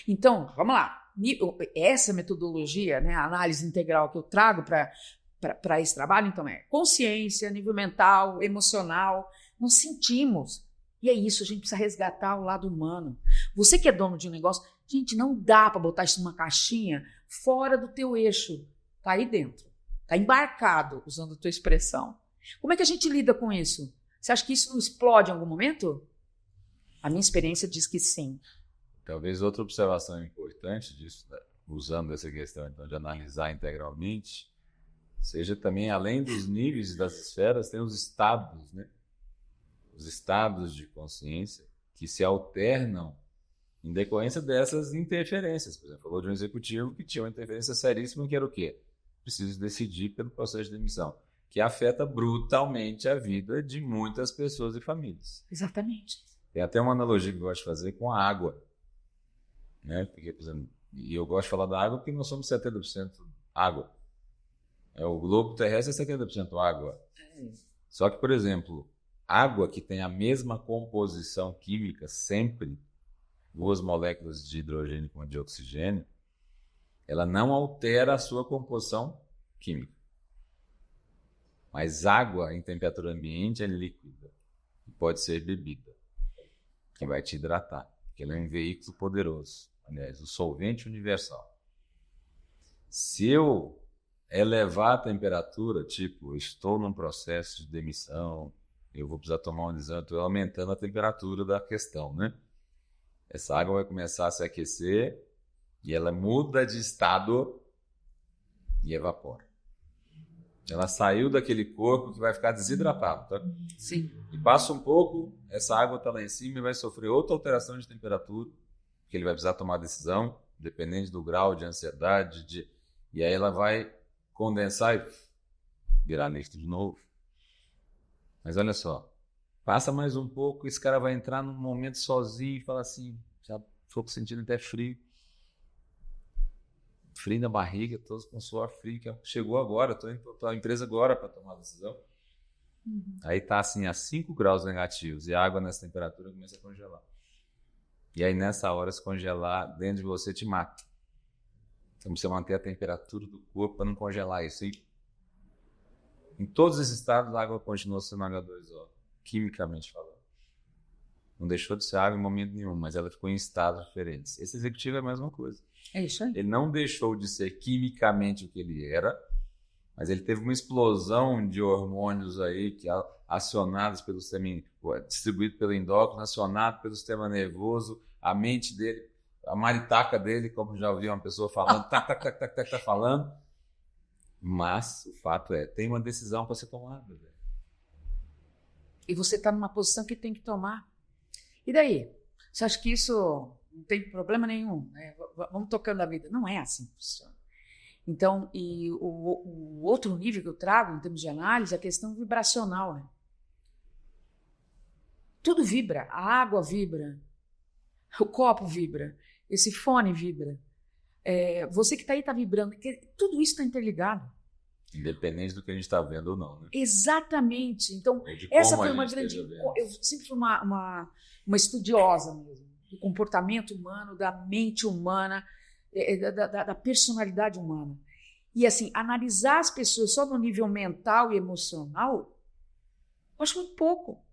[SPEAKER 3] Então, vamos lá. Essa metodologia, né, a análise integral que eu trago para para esse trabalho, então, é consciência, nível mental, emocional. Nós sentimos. E é isso, a gente precisa resgatar o lado humano. Você que é dono de um negócio, gente, não dá para botar isso numa caixinha fora do teu eixo. Está aí dentro. Está embarcado, usando a tua expressão. Como é que a gente lida com isso? Você acha que isso não explode em algum momento? A minha experiência diz que sim.
[SPEAKER 2] Talvez outra observação importante disso, né, usando essa questão então, de analisar integralmente, seja também, além dos níveis das esferas, tem os estados, né? Os estados de consciência que se alternam em decorrência dessas interferências. Por exemplo, falou de um executivo que tinha uma interferência seríssima, que era o quê? Preciso decidir pelo processo de demissão, que afeta brutalmente a vida de muitas pessoas e famílias.
[SPEAKER 3] Exatamente.
[SPEAKER 2] Tem até uma analogia que eu gosto de fazer com a água, né? Porque, por exemplo, e eu gosto de falar da água porque nós somos 70% água. O globo terrestre é 70% água. Só que, por exemplo, água que tem a mesma composição química sempre, 2 moléculas de hidrogênio com a de oxigênio, ela não altera a sua composição química. Mas água em temperatura ambiente é líquida e pode ser bebida, que vai te hidratar, porque ela é um veículo poderoso, aliás, o solvente universal. Se eu elevar a temperatura, tipo, eu estou num processo de demissão, eu vou precisar tomar um exame, estou aumentando a temperatura da questão, né? Essa água vai começar a se aquecer e ela muda de estado e evapora. Ela saiu daquele corpo que vai ficar desidratado, tá?
[SPEAKER 3] Sim.
[SPEAKER 2] E passa um pouco, essa água está lá em cima e vai sofrer outra alteração de temperatura, que ele vai precisar tomar decisão, dependente do grau de ansiedade, e aí ela vai condensar e virar líquido de novo. Mas olha só, passa mais um pouco, esse cara vai entrar num momento sozinho e falar assim, já estou sentindo até frio. Frio na barriga, estou com suor frio, que chegou agora, estou indo para a empresa agora para tomar a decisão. Aí está assim a 5 graus negativos e a água nessa temperatura começa a congelar. E aí nessa hora, se congelar dentro de você te mata. Então você manter a temperatura do corpo para não congelar isso. E em todos esses estados a água continua sendo H2O, quimicamente falando. Não deixou de ser água em momento nenhum, mas ela ficou em estados diferentes. Esse executivo é a mesma coisa.
[SPEAKER 3] É isso aí.
[SPEAKER 2] Ele não deixou de ser quimicamente o que ele era, mas ele teve uma explosão de hormônios aí que acionados pelo sistema, distribuído pelo endócrino, acionado pelo sistema nervoso, a mente dele, a maritaca dele, como já ouvi uma pessoa falando, tá falando. Mas o fato é, tem uma decisão para ser tomada. Velho.
[SPEAKER 3] E você está numa posição que tem que tomar. E daí? Você acha que isso não tem problema nenhum? Né? Vamos tocando a vida. Não é assim que funciona. Então, e o outro nível que eu trago em termos de análise é a questão vibracional. Né? Tudo vibra. A água vibra. O copo vibra. Esse fone vibra. Você que está aí está vibrando. Tudo isso está interligado.
[SPEAKER 2] Independente do que a gente está vendo ou não. Né?
[SPEAKER 3] Exatamente. Então, essa foi uma grande... Eu sempre fui uma estudiosa mesmo. Do comportamento humano, da mente humana, da personalidade humana. E, assim, analisar as pessoas só no nível mental e emocional, eu acho muito pouco.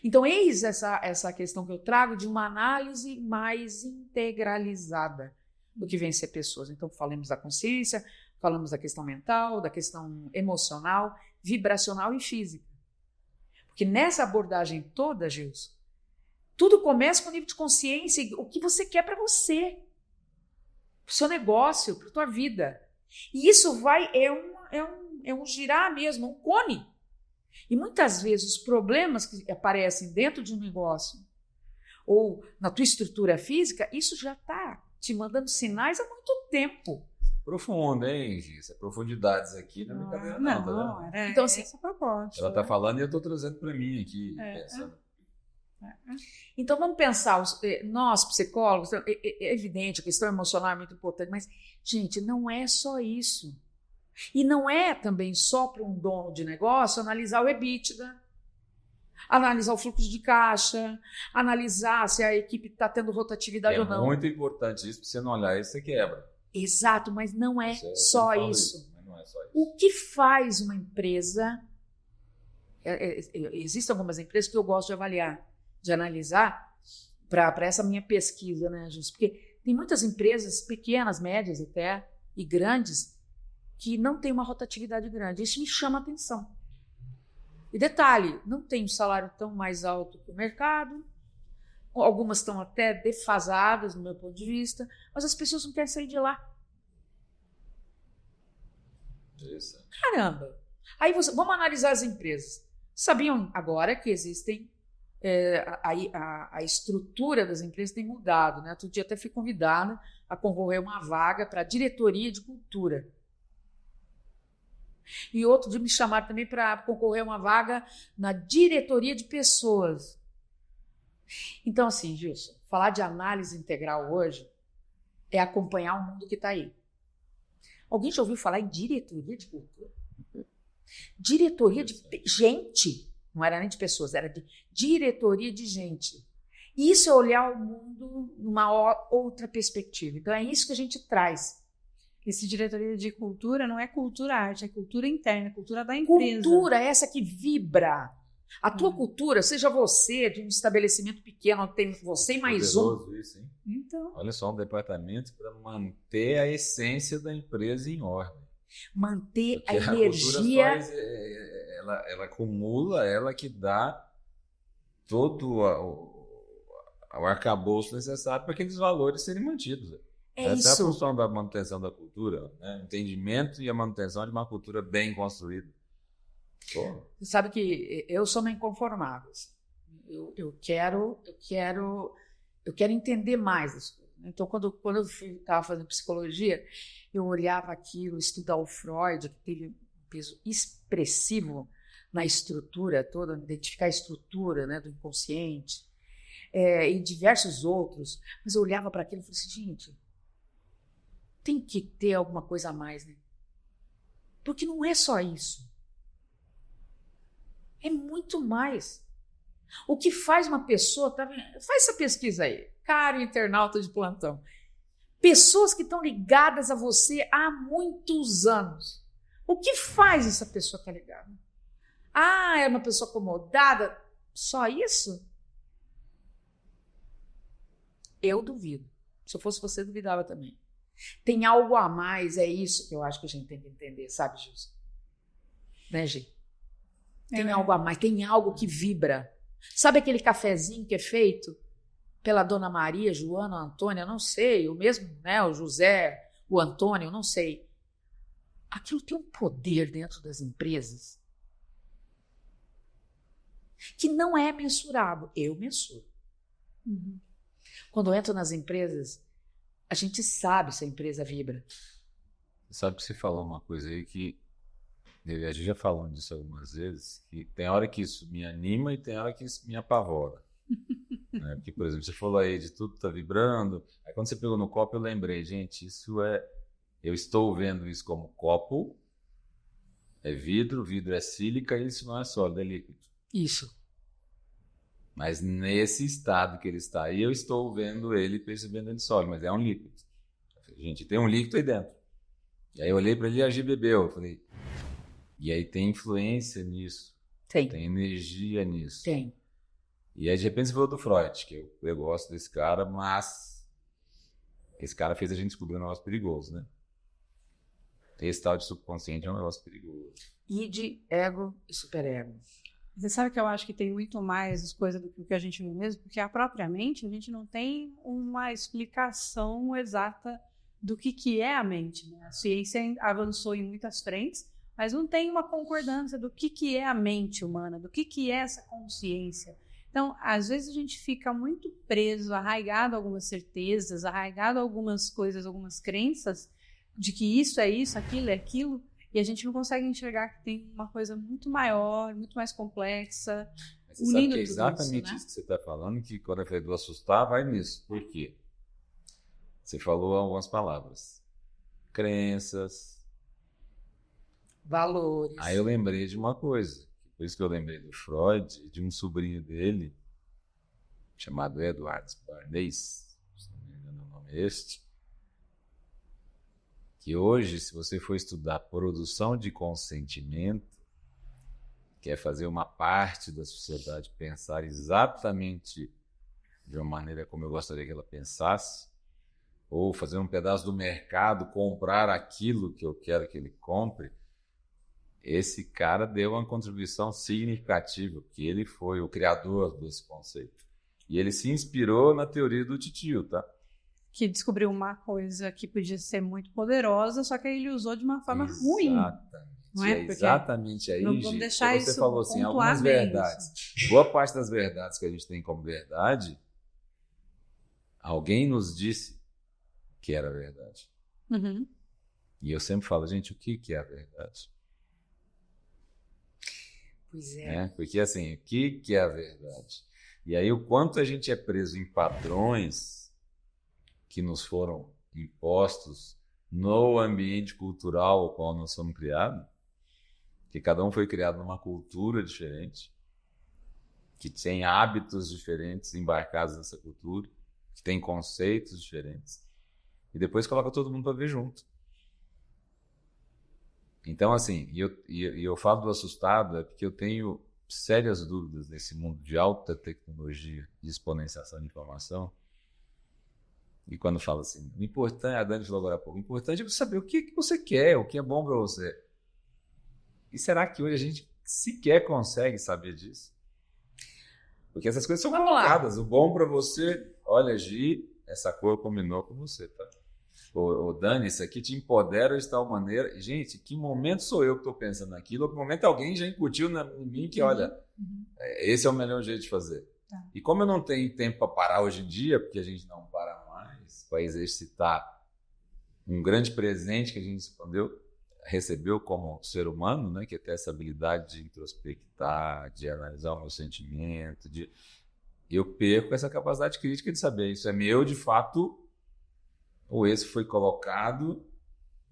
[SPEAKER 3] Então, eis essa questão que eu trago de uma análise mais integralizada do que vem ser pessoas. Então, falamos da consciência, falamos da questão mental, da questão emocional, vibracional e física. Porque nessa abordagem toda, Gilson, tudo começa com o nível de consciência, o que você quer para você, para o seu negócio, para a tua vida. E isso é um girar mesmo, um cone. E muitas vezes os problemas que aparecem dentro de um negócio ou na tua estrutura física, isso já está te mandando sinais há muito tempo.
[SPEAKER 2] Profundo, hein, Gis? Profundidades aqui não é brincadeira não, tá vendo?
[SPEAKER 3] Então, assim,
[SPEAKER 1] essa proposta.
[SPEAKER 2] Ela está falando e eu estou trazendo para mim aqui, pensando.
[SPEAKER 3] Então vamos pensar, nós psicólogos, é evidente, a questão emocional é muito importante, mas, gente, não é só isso. E não é também só para um dono de negócio analisar o EBITDA, analisar o fluxo de caixa, analisar se a equipe está tendo rotatividade ou não.
[SPEAKER 2] É muito importante isso, porque se você não olhar isso, você quebra.
[SPEAKER 3] Exato, mas não é só isso.
[SPEAKER 2] Mas não é só isso.
[SPEAKER 3] O que faz uma empresa... Existem algumas empresas que eu gosto de avaliar, de analisar, para essa minha pesquisa, né, Justo? Porque tem muitas empresas, pequenas, médias até, e grandes, que não têm uma rotatividade grande. Isso me chama a atenção. E detalhe, não tem um salário tão mais alto que o mercado, algumas estão até defasadas, no meu ponto de vista, mas as pessoas não querem sair de lá.
[SPEAKER 2] Isso.
[SPEAKER 3] Caramba! Aí vamos analisar as empresas. Sabiam agora que existem... a estrutura das empresas tem mudado, né? Outro dia até fui convidada a concorrer a uma vaga para a diretoria de cultura. E outro dia me chamaram também para concorrer a uma vaga na diretoria de pessoas. Então, assim, Gilson, falar de análise integral hoje é acompanhar o mundo que está aí. Alguém já ouviu falar em diretoria de cultura? Diretoria de gente. Não era nem de pessoas, era de diretoria de gente. Isso é olhar o mundo numa outra perspectiva. Então, é isso que a gente traz.
[SPEAKER 1] Esse diretoria de cultura não é cultura arte, é cultura interna, cultura da empresa.
[SPEAKER 3] Cultura é essa que vibra. A tua cultura, seja você de um estabelecimento pequeno, tem você e mais um.
[SPEAKER 2] Isso, hein?
[SPEAKER 1] Então,
[SPEAKER 2] olha só, um departamento para manter a essência da empresa em ordem.
[SPEAKER 3] Manter
[SPEAKER 2] Porque
[SPEAKER 3] a energia.
[SPEAKER 2] Ela acumula, ela que dá todo o arcabouço necessário para aqueles valores serem mantidos. Essa é a função da manutenção da cultura, né? Entendimento e a manutenção de uma cultura bem construída. Pô.
[SPEAKER 3] Você sabe que eu sou uma inconformável. Eu quero entender mais as coisas. Então, quando eu estava fazendo psicologia, eu olhava aquilo, estudar o Freud, que teve um peso expressivo na estrutura toda, identificar a estrutura, né, do inconsciente, e diversos outros. Mas eu olhava para aquilo e falei assim, gente, tem que ter alguma coisa a mais, né? Porque não é só isso. É muito mais. O que faz uma pessoa... Faz essa pesquisa aí. Caro internauta de plantão. Pessoas que estão ligadas a você há muitos anos. O que faz essa pessoa estar ligada? Ah, é uma pessoa acomodada? Só isso? Eu duvido. Se eu fosse você, duvidava também. Tem algo a mais, é isso que eu acho que a gente tem que entender, sabe, Gilson? Né, Gi? Tem algo a mais, tem algo que vibra. Sabe aquele cafezinho que é feito pela Dona Maria, Joana, Antônia, não sei, o mesmo, né, o José, o Antônio, não sei. Aquilo tem um poder dentro das empresas que não é mensurável. Eu mensuro.
[SPEAKER 1] Uhum.
[SPEAKER 3] Quando eu entro nas empresas, a gente sabe se a empresa vibra.
[SPEAKER 2] Sabe que você falou uma coisa aí que a gente já falou disso algumas vezes, que tem hora que isso me anima e tem hora que isso me apavora. Né? Porque, por exemplo, você falou aí de tudo tá vibrando, aí quando você pegou no copo eu lembrei, gente, eu estou vendo isso como copo, é vidro é sílica e isso não é sólido, é líquido.
[SPEAKER 3] Isso.
[SPEAKER 2] Mas nesse estado que ele está aí, eu estou vendo ele, percebendo ele sólido, mas é um líquido. Gente, tem um líquido aí dentro. E aí eu olhei para ele e a Gi bebeu, eu falei... E aí tem influência nisso. Tem energia nisso.
[SPEAKER 3] Tem.
[SPEAKER 2] E aí de repente você falou do Freud, que eu gosto desse cara, mas esse cara fez a gente descobrir um negócio perigoso, né? Esse tal de subconsciente é um negócio perigoso.
[SPEAKER 3] Id, ego e superego.
[SPEAKER 1] Você sabe que eu acho que tem muito mais as coisas do que a gente vê mesmo, porque propriamente a gente não tem uma explicação exata do que é a mente, né? A ciência avançou em muitas frentes, mas não tem uma concordância do que é a mente humana, do que é essa consciência. Então, às vezes a gente fica muito preso, arraigado a algumas certezas, arraigado a algumas coisas, algumas crenças de que isso é isso, aquilo é aquilo, e a gente não consegue enxergar que tem uma coisa muito maior, muito mais complexa.
[SPEAKER 2] Mas você sabe que é exatamente isso que você está falando, que quando eu falei do assustar, vai nisso. Por quê? Você falou algumas palavras. Crenças.
[SPEAKER 3] Valores.
[SPEAKER 2] Aí eu lembrei de uma coisa. Por isso que eu lembrei do Freud, de um sobrinho dele, chamado Edward Bernays, se não me engano o nome é este, que hoje, se você for estudar produção de consentimento, que é fazer uma parte da sociedade pensar exatamente de uma maneira como eu gostaria que ela pensasse, ou fazer um pedaço do mercado comprar aquilo que eu quero que ele compre, esse cara deu uma contribuição significativa, porque ele foi o criador desse conceito. E ele se inspirou na teoria do titio, tá?
[SPEAKER 1] Que descobriu uma coisa que podia ser muito poderosa, só que aí ele usou de uma forma ruim. Não é?
[SPEAKER 2] Exatamente aí,
[SPEAKER 1] não vamos deixar
[SPEAKER 2] você
[SPEAKER 1] isso
[SPEAKER 2] falou assim, algumas verdades. Boa parte das verdades que a gente tem como verdade, alguém nos disse que era verdade.
[SPEAKER 1] Uhum.
[SPEAKER 2] E eu sempre falo, gente, o que é a verdade?
[SPEAKER 3] Pois é.
[SPEAKER 2] Porque assim, o que é a verdade? E aí o quanto a gente é preso em padrões que nos foram impostos no ambiente cultural ao qual nós somos criados, que cada um foi criado numa cultura diferente, que tem hábitos diferentes embarcados nessa cultura, que tem conceitos diferentes, e depois coloca todo mundo para ver junto. Então, assim, eu falo do assustado é porque eu tenho sérias dúvidas nesse mundo de alta tecnologia, de exponenciação de informação. E quando falo assim, o importante, a Dani falou agora há pouco, o importante é você saber o que você quer, o que é bom para você. E será que hoje a gente sequer consegue saber disso? Porque essas coisas são colocadas. O bom para você, olha, Gi, essa cor combinou com você, tá? Ô, Dani, isso aqui te empodera de tal maneira. Gente, que momento sou eu que estou pensando naquilo? Ou que momento alguém já incutiu em mim que, olha, esse é o melhor jeito de fazer.
[SPEAKER 1] Tá.
[SPEAKER 2] E como eu não tenho tempo para parar hoje em dia, porque a gente não para mais, para exercitar um grande presente que a gente recebeu como ser humano, né, que é ter essa habilidade de introspectar, de analisar o meu sentimento, eu perco essa capacidade crítica de saber isso é meu de fato ou esse foi colocado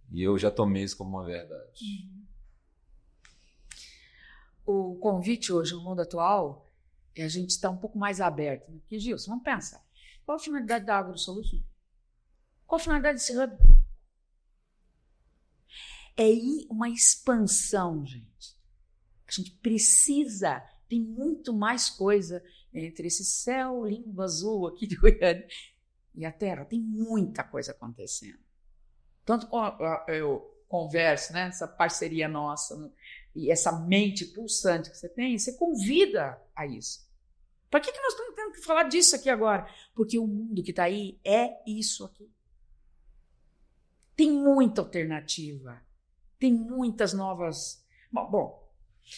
[SPEAKER 2] e eu já tomei isso como uma verdade.
[SPEAKER 3] O convite hoje no mundo atual é a gente estar um pouco mais aberto. Né? Porque, Gilson, vamos pensar. Qual a finalidade da AgroSolutions? Qual a finalidade desse hub? É uma expansão, gente. A gente precisa, tem muito mais coisa entre esse céu lindo azul aqui de Goiânia e a Terra. Tem muita coisa acontecendo. Tanto eu converso, né, essa parceria nossa e essa mente pulsante que você tem, você convida a isso. Para que nós estamos tendo que falar disso aqui agora? Porque o mundo que está aí é isso aqui. Tem muita alternativa. Tem muitas novas... Bom,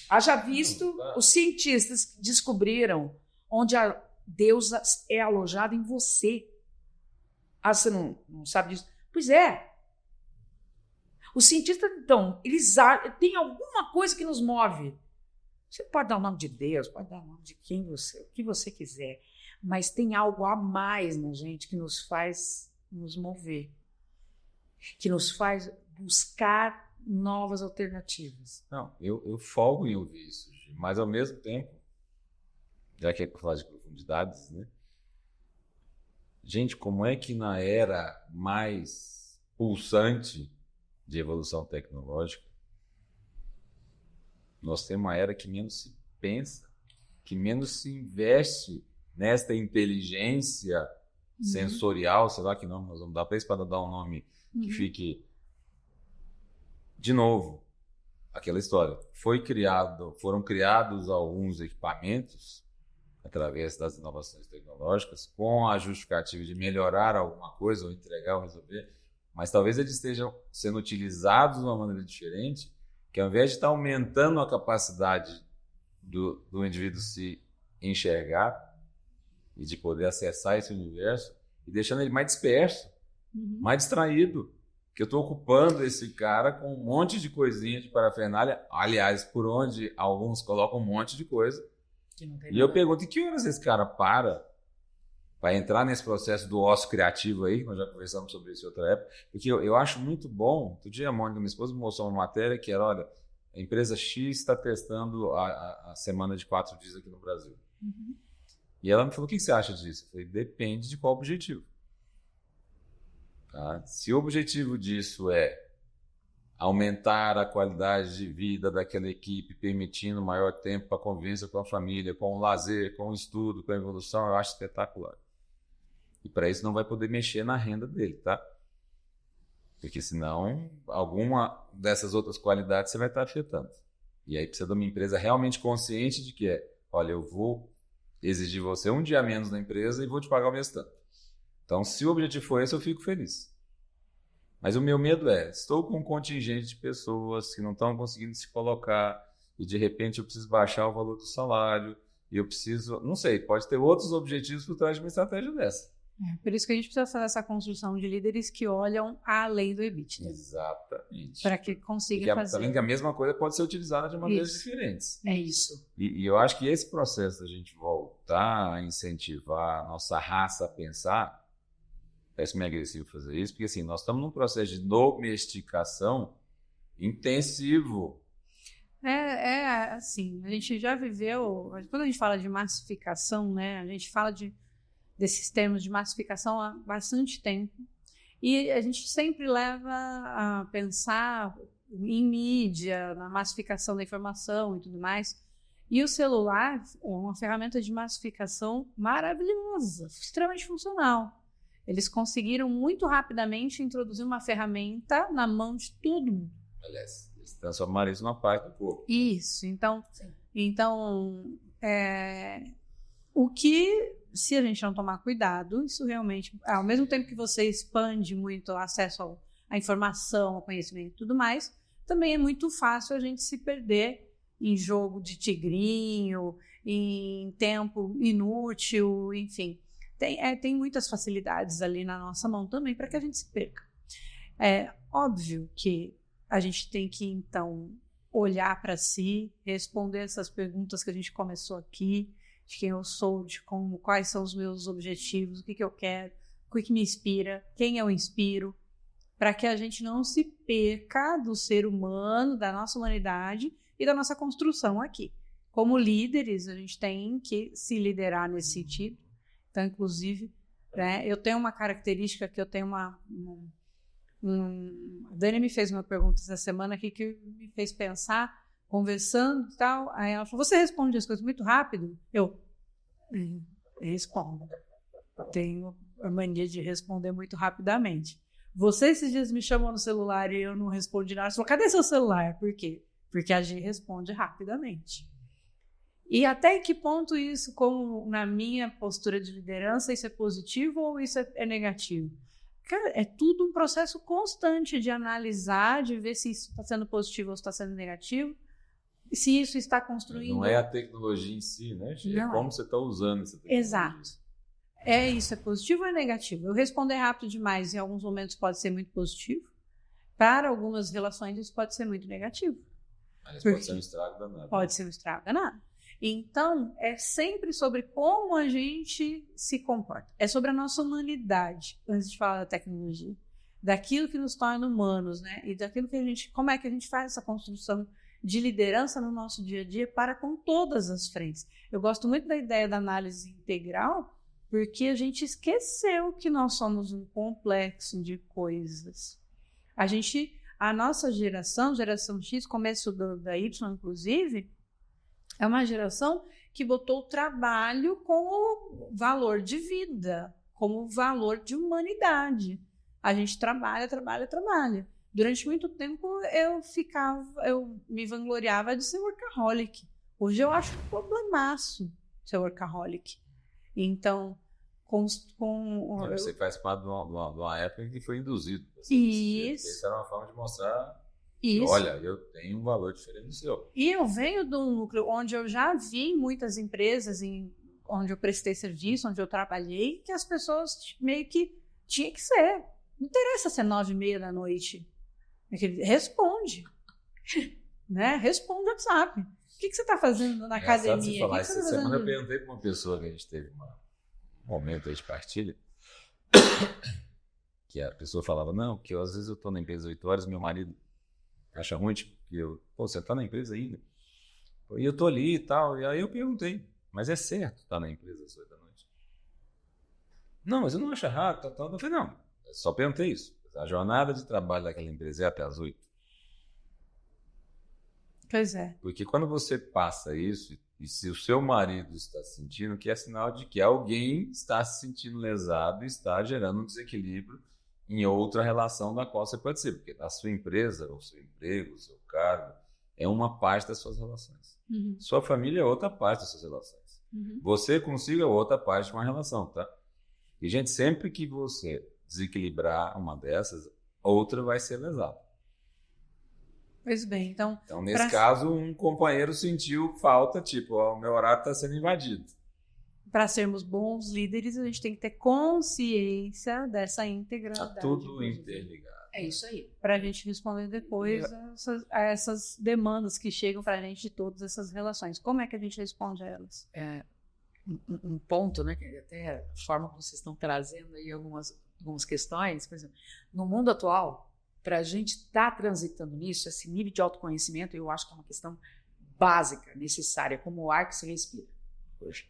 [SPEAKER 3] haja visto, os cientistas descobriram onde a deusa é alojada em você. Ah, você não sabe disso? Pois é. Os cientistas, então, eles têm alguma coisa que nos move. Você pode dar o nome de Deus, pode dar o nome de o que você quiser, mas tem algo a mais na gente que nos faz nos mover, que nos faz buscar novas alternativas.
[SPEAKER 2] Não, eu folgo em ouvir isso, mas ao mesmo tempo, já que é para falar de profundidades, né? Gente, como é que na era mais pulsante de evolução tecnológica, nós temos uma era que menos se pensa, que menos se investe nesta inteligência sensorial, sei lá que nome nós vamos dar para isso, para dar um nome que fique... De novo, aquela história. Foram criados alguns equipamentos através das inovações tecnológicas com a justificativa de melhorar alguma coisa ou entregar ou resolver, mas talvez eles estejam sendo utilizados de uma maneira diferente, que ao invés de estar aumentando a capacidade do indivíduo se enxergar e de poder acessar esse universo, e deixando ele mais disperso, mais distraído, que eu estou ocupando esse cara com um monte de coisinha de parafernália, aliás, por onde alguns colocam um monte de coisa. E eu pergunto, em que horas esse cara para entrar nesse processo do ócio criativo aí, nós já conversamos sobre isso em outra época, porque eu acho muito bom. Outro dia a Mônica, minha esposa, me mostrou uma matéria que era, olha, a empresa X está testando a semana de 4 dias aqui no Brasil. E ela me falou, o que você acha disso? Eu falei, depende de qual objetivo. Tá? Se o objetivo disso é aumentar a qualidade de vida daquela equipe, permitindo maior tempo para a convivência com a família, com o lazer, com o estudo, com a evolução, eu acho espetacular. E para isso não vai poder mexer na renda dele, tá? Porque senão alguma dessas outras qualidades você vai estar afetando. E aí precisa de uma empresa realmente consciente de que olha, eu vou exigir você um dia a menos na empresa e vou te pagar o mesmo tanto. Então, se o objetivo for esse, eu fico feliz. Mas o meu medo estou com um contingente de pessoas que não estão conseguindo se colocar e de repente eu preciso baixar o valor do salário e eu preciso, não sei, pode ter outros objetivos por trás de uma estratégia dessa.
[SPEAKER 1] Por isso que a gente precisa fazer essa construção de líderes que olham além do EBITDA.
[SPEAKER 2] Exatamente.
[SPEAKER 1] Para que consiga fazer.
[SPEAKER 2] Tá vendo que a mesma coisa pode ser utilizada de maneiras diferentes.
[SPEAKER 3] É isso.
[SPEAKER 2] E eu acho que esse processo da gente voltar a incentivar a nossa raça a pensar, parece meio agressivo fazer isso, porque assim, nós estamos num processo de domesticação intensivo.
[SPEAKER 1] Assim, a gente já viveu, quando a gente fala de massificação, né, a gente fala desses termos de massificação há bastante tempo, e a gente sempre leva a pensar em mídia, na massificação da informação e tudo mais, e o celular é uma ferramenta de massificação maravilhosa, extremamente funcional. Eles conseguiram muito rapidamente introduzir uma ferramenta na mão de todo mundo.
[SPEAKER 2] Aliás, eles transformaram isso numa parte do corpo.
[SPEAKER 1] Isso, o que, se a gente não tomar cuidado, isso realmente, ao mesmo tempo que você expande muito o acesso à informação, ao conhecimento e tudo mais, também é muito fácil a gente se perder em jogo de tigrinho, em tempo inútil, enfim. Tem muitas facilidades ali na nossa mão também para que a gente se perca. É óbvio que a gente tem que, então, olhar para si, responder essas perguntas que a gente começou aqui, de quem eu sou, de quais são os meus objetivos, o que eu quero, o que me inspira, quem eu inspiro, para que a gente não se perca do ser humano, da nossa humanidade e da nossa construção aqui. Como líderes, a gente tem que se liderar nesse sentido. Então, inclusive, né, eu tenho uma característica que eu tenho a Dani me fez uma pergunta essa semana aqui que me fez pensar, conversando e tal. Aí ela falou, você responde as coisas muito rápido? Eu respondo. Tenho a mania de responder muito rapidamente. Você esses dias me chamou no celular e eu não respondi nada. Você falou, cadê seu celular? Por quê? Porque a gente responde rapidamente. E até que ponto isso, como na minha postura de liderança, isso é positivo ou isso é negativo? Cara, é tudo um processo constante de analisar, de ver se isso está sendo positivo ou se está sendo negativo, se isso está construindo...
[SPEAKER 2] Não é a tecnologia em si, né, Gia? É como você está usando essa tecnologia.
[SPEAKER 1] Exato. Isso é positivo ou é negativo? Eu responder rápido demais em alguns momentos pode ser muito positivo. Para algumas relações isso pode ser muito negativo.
[SPEAKER 2] Mas pode ser um estrago danado.
[SPEAKER 1] Pode ser um estrago danado. Então, é sempre sobre como a gente se comporta. É sobre a nossa humanidade, antes de falar da tecnologia. Daquilo que nos torna humanos, né? E daquilo que a gente... Como é que a gente faz essa construção de liderança no nosso dia a dia para com todas as frentes. Eu gosto muito da ideia da análise integral, porque a gente esqueceu que nós somos um complexo de coisas. A nossa geração X, começo da Y, inclusive, é uma geração que botou o trabalho como valor de vida, como valor de humanidade. A gente trabalha. Durante muito tempo eu me vangloriava de ser workaholic. Hoje eu acho um problemaço ser workaholic. Então,
[SPEAKER 2] você faz parte de uma época que foi induzido.
[SPEAKER 1] Isso.
[SPEAKER 2] Essa era uma forma de mostrar
[SPEAKER 1] isso.
[SPEAKER 2] Que, olha, eu tenho um valor diferente do seu.
[SPEAKER 1] E eu venho de um núcleo onde eu já vi muitas empresas, onde eu prestei serviço, onde eu trabalhei, que as pessoas meio que tinha que ser. Não interessa ser 9h30 da noite. Responde. Né? Responde o WhatsApp. O que você está fazendo na academia?
[SPEAKER 2] Falar, essa semana eu perguntei para uma pessoa que a gente teve um momento aí de partilha, que a pessoa falava, não, que às vezes eu estou na empresa 8 horas, meu marido acha ruim, tipo, que você está na empresa ainda? E eu estou ali e tal. E aí eu perguntei, mas é certo estar na empresa às 8 da noite? Não, mas eu não acho errado. Eu falei, não, eu só perguntei isso. A jornada de trabalho daquela empresa é até às 8.
[SPEAKER 1] Pois é.
[SPEAKER 2] Porque quando você passa isso, e se o seu marido está sentindo, que é sinal de que alguém está se sentindo lesado e está gerando um desequilíbrio em outra relação da qual você pode ser. Porque a sua empresa, o seu emprego, o seu cargo, é uma parte das suas relações. Sua família é outra parte das suas relações. Você consigo é outra parte de uma relação, tá? E, gente, sempre que você desequilibrar uma dessas, outra vai ser lesada.
[SPEAKER 1] Pois bem, então
[SPEAKER 2] nesse caso, um companheiro sentiu falta, tipo, ó, o meu horário está sendo invadido.
[SPEAKER 1] Para sermos bons líderes, a gente tem que ter consciência dessa integralidade.
[SPEAKER 2] Está tudo interligado.
[SPEAKER 3] É isso aí.
[SPEAKER 1] Para a gente responder depois a essas demandas que chegam para a gente de todas essas relações. Como é que a gente responde a elas?
[SPEAKER 3] Um ponto, né, que até a forma como vocês estão trazendo aí algumas questões, por exemplo, no mundo atual, para a gente estar transitando nisso, esse nível de autoconhecimento, eu acho que é uma questão básica, necessária, como o ar que se respira hoje.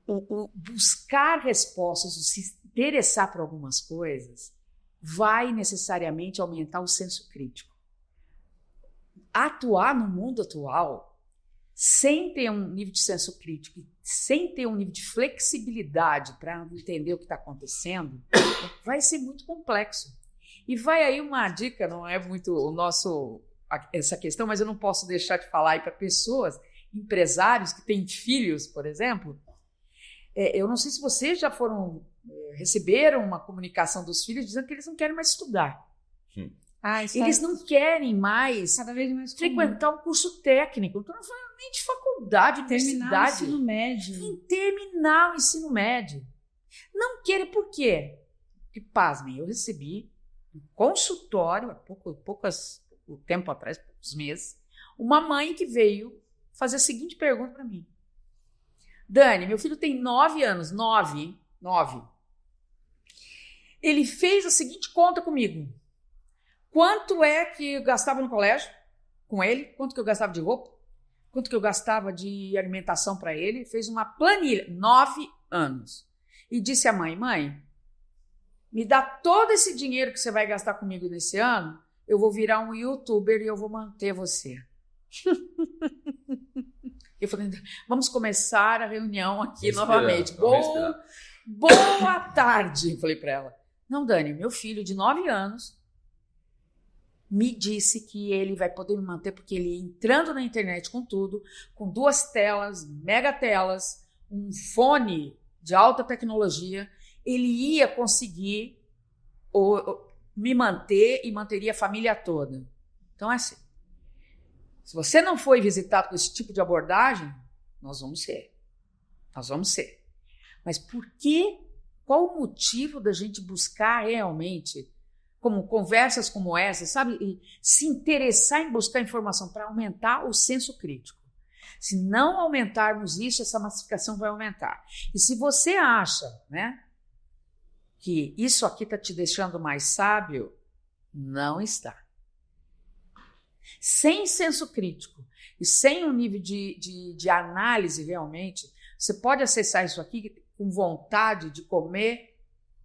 [SPEAKER 3] O buscar respostas, o se interessar por algumas coisas, vai necessariamente aumentar o senso crítico. Atuar no mundo atual, sem ter um nível de senso crítico, sem ter um nível de flexibilidade para entender o que está acontecendo, vai ser muito complexo. E vai aí uma dica, não é muito essa questão, mas eu não posso deixar de falar aí para pessoas, empresários que têm filhos, por exemplo. Eu não sei se vocês já receberam uma comunicação dos filhos dizendo que eles não querem mais estudar. Eles não querem mais
[SPEAKER 1] cada vez mais
[SPEAKER 3] frequentar um curso técnico. Então, não falando nem de faculdade, universidade.
[SPEAKER 1] Terminar o ensino médio.
[SPEAKER 3] Em terminar o ensino médio. Não querem por quê? Porque, pasmem, eu recebi um consultório há pouco tempo atrás, poucos meses, uma mãe que veio fazer a seguinte pergunta para mim. Dani, meu filho tem 9 anos, 9. Ele fez a seguinte conta comigo. Quanto é que eu gastava no colégio com ele? Quanto que eu gastava de roupa? Quanto que eu gastava de alimentação para ele? Fez uma planilha, 9 anos. E disse à mãe, me dá todo esse dinheiro que você vai gastar comigo nesse ano, eu vou virar um youtuber e eu vou manter você. Eu falei, vamos começar a reunião aqui novamente. Boa tarde, falei para ela. Não, Dani, meu filho de 9 anos me disse que ele vai poder me manter porque ele entrando na internet com tudo, com 2 telas, mega telas, um fone de alta tecnologia, ele ia conseguir me manter e manteria a família toda. Então é assim. Se você não foi visitado com esse tipo de abordagem, nós vamos ser. Mas por quê? Qual o motivo da gente buscar realmente, como conversas como essa, sabe? E se interessar em buscar informação para aumentar o senso crítico. Se não aumentarmos isso, essa massificação vai aumentar. E se você acha, né, que isso aqui está te deixando mais sábio, não está. Sem senso crítico e sem um nível de análise realmente, você pode acessar isso aqui com vontade de comer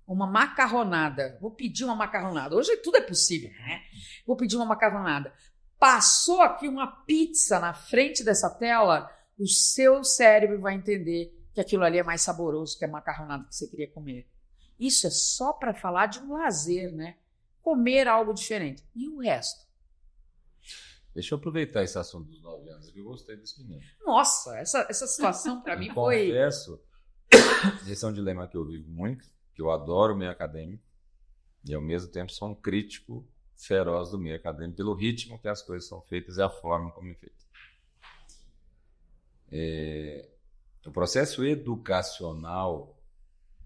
[SPEAKER 3] uma macarronada. Vou pedir uma macarronada. Hoje tudo é possível, né? Vou pedir uma macarronada. Passou aqui uma pizza na frente dessa tela, o seu cérebro vai entender que aquilo ali é mais saboroso que a macarronada que você queria comer. Isso é só para falar de um lazer, né? Comer algo diferente. E o resto?
[SPEAKER 2] Deixa eu aproveitar esse assunto dos 9 anos, que eu gostei desse menino.
[SPEAKER 3] Nossa, essa situação para mim foi...
[SPEAKER 2] Confesso, esse é um dilema que eu vivo muito, que eu adoro o meio acadêmico e, ao mesmo tempo, sou um crítico feroz do meio acadêmico pelo ritmo que as coisas são feitas e a forma como é feita. O processo educacional,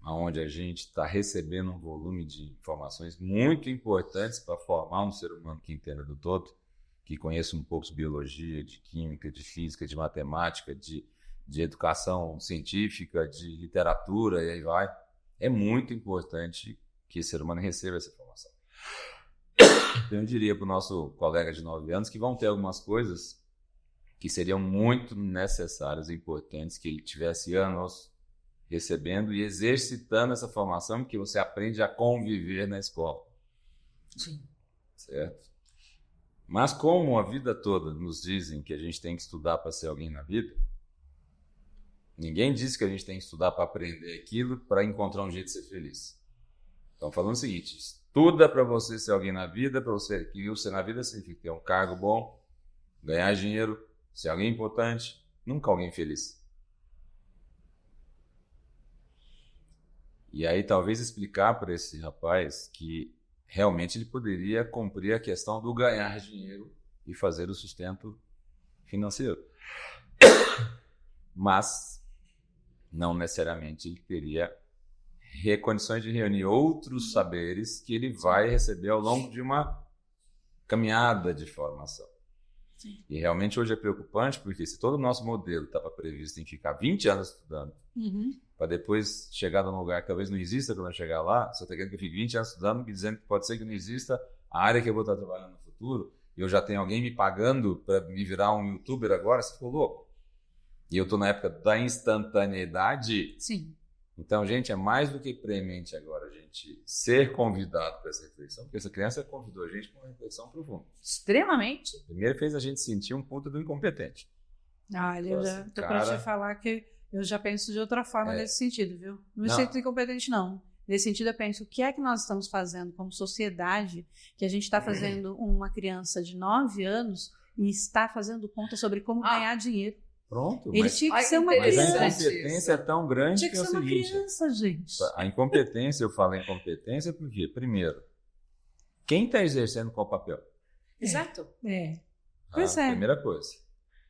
[SPEAKER 2] onde a gente está recebendo um volume de informações muito importantes para formar um ser humano que entenda do todo, que conheça um pouco de biologia, de química, de física, de matemática, de educação científica, de literatura, e aí vai. É muito importante que esse ser humano receba essa informação. Eu diria para o nosso colega de 9 anos que vão ter algumas coisas que seriam muito necessárias e importantes que ele tivesse anos recebendo e exercitando essa formação, que você aprende a conviver na escola.
[SPEAKER 3] Sim.
[SPEAKER 2] Certo? Mas como a vida toda nos dizem que a gente tem que estudar para ser alguém na vida, ninguém disse que a gente tem que estudar para aprender aquilo, para encontrar um jeito de ser feliz. Então, falando o seguinte, estuda para você ser alguém na vida, para você que o ser na vida significa ter um cargo bom, ganhar dinheiro, ser alguém importante, nunca alguém feliz. E aí talvez explicar para esse rapaz que realmente ele poderia cumprir a questão do ganhar dinheiro e fazer o sustento financeiro. Mas não necessariamente ele teria condições de reunir outros saberes que ele vai receber ao longo de uma caminhada de formação.
[SPEAKER 1] Sim.
[SPEAKER 2] E realmente hoje é preocupante, porque se todo o nosso modelo estava previsto em ficar 20 anos estudando, para depois chegar num lugar que talvez não exista quando eu chegar lá, você está querendo que eu fique 20 anos estudando, me dizendo que pode ser que não exista a área que eu vou estar trabalhando no futuro, e eu já tenho alguém me pagando para me virar um youtuber agora, você ficou louco. E eu estou na época da instantaneidade.
[SPEAKER 1] Sim.
[SPEAKER 2] Então, gente, é mais do que premente agora a gente ser convidado para essa reflexão, porque essa criança convidou a gente para uma reflexão profunda.
[SPEAKER 3] Extremamente.
[SPEAKER 2] Primeiro fez a gente sentir um ponto do incompetente.
[SPEAKER 1] Eu já tô para te falar que eu já penso de outra forma nesse sentido, viu? Não me sinto incompetente, não. Nesse sentido, eu penso, o que é que nós estamos fazendo como sociedade, que a gente está fazendo uma criança de 9 anos e está fazendo conta sobre como ganhar dinheiro.
[SPEAKER 2] Pronto.
[SPEAKER 1] Ele tinha que ser uma
[SPEAKER 2] Mas
[SPEAKER 1] criança.
[SPEAKER 2] a incompetência é tão grande
[SPEAKER 1] Tinha
[SPEAKER 2] que
[SPEAKER 1] que
[SPEAKER 2] é o
[SPEAKER 1] ser uma
[SPEAKER 2] seguinte.
[SPEAKER 1] criança, gente.
[SPEAKER 2] A incompetência, eu falo incompetência porque, primeiro, quem está exercendo qual papel?
[SPEAKER 3] Exato.
[SPEAKER 1] Pois é.
[SPEAKER 2] Primeira coisa.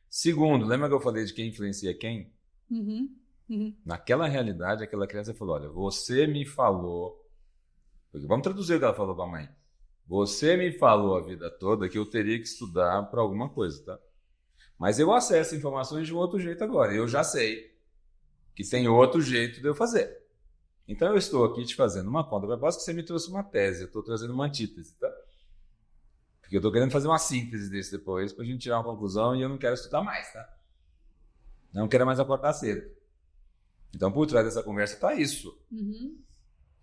[SPEAKER 2] Segundo, lembra que eu falei de quem influencia quem? Naquela realidade, aquela criança falou, olha, você me falou... Porque vamos traduzir o que ela falou para a mãe. Você me falou a vida toda que eu teria que estudar para alguma coisa, tá? Mas eu acesso informações de um outro jeito agora. Eu já sei que tem outro jeito de eu fazer. Então eu estou aqui te fazendo uma conta. Proposta que você me trouxe uma tese, eu estou trazendo uma antítese, tá? Porque eu estou querendo fazer uma síntese desse depois para a gente tirar uma conclusão e eu não quero estudar mais, tá? Não quero mais acordar cedo. Então por trás dessa conversa está isso.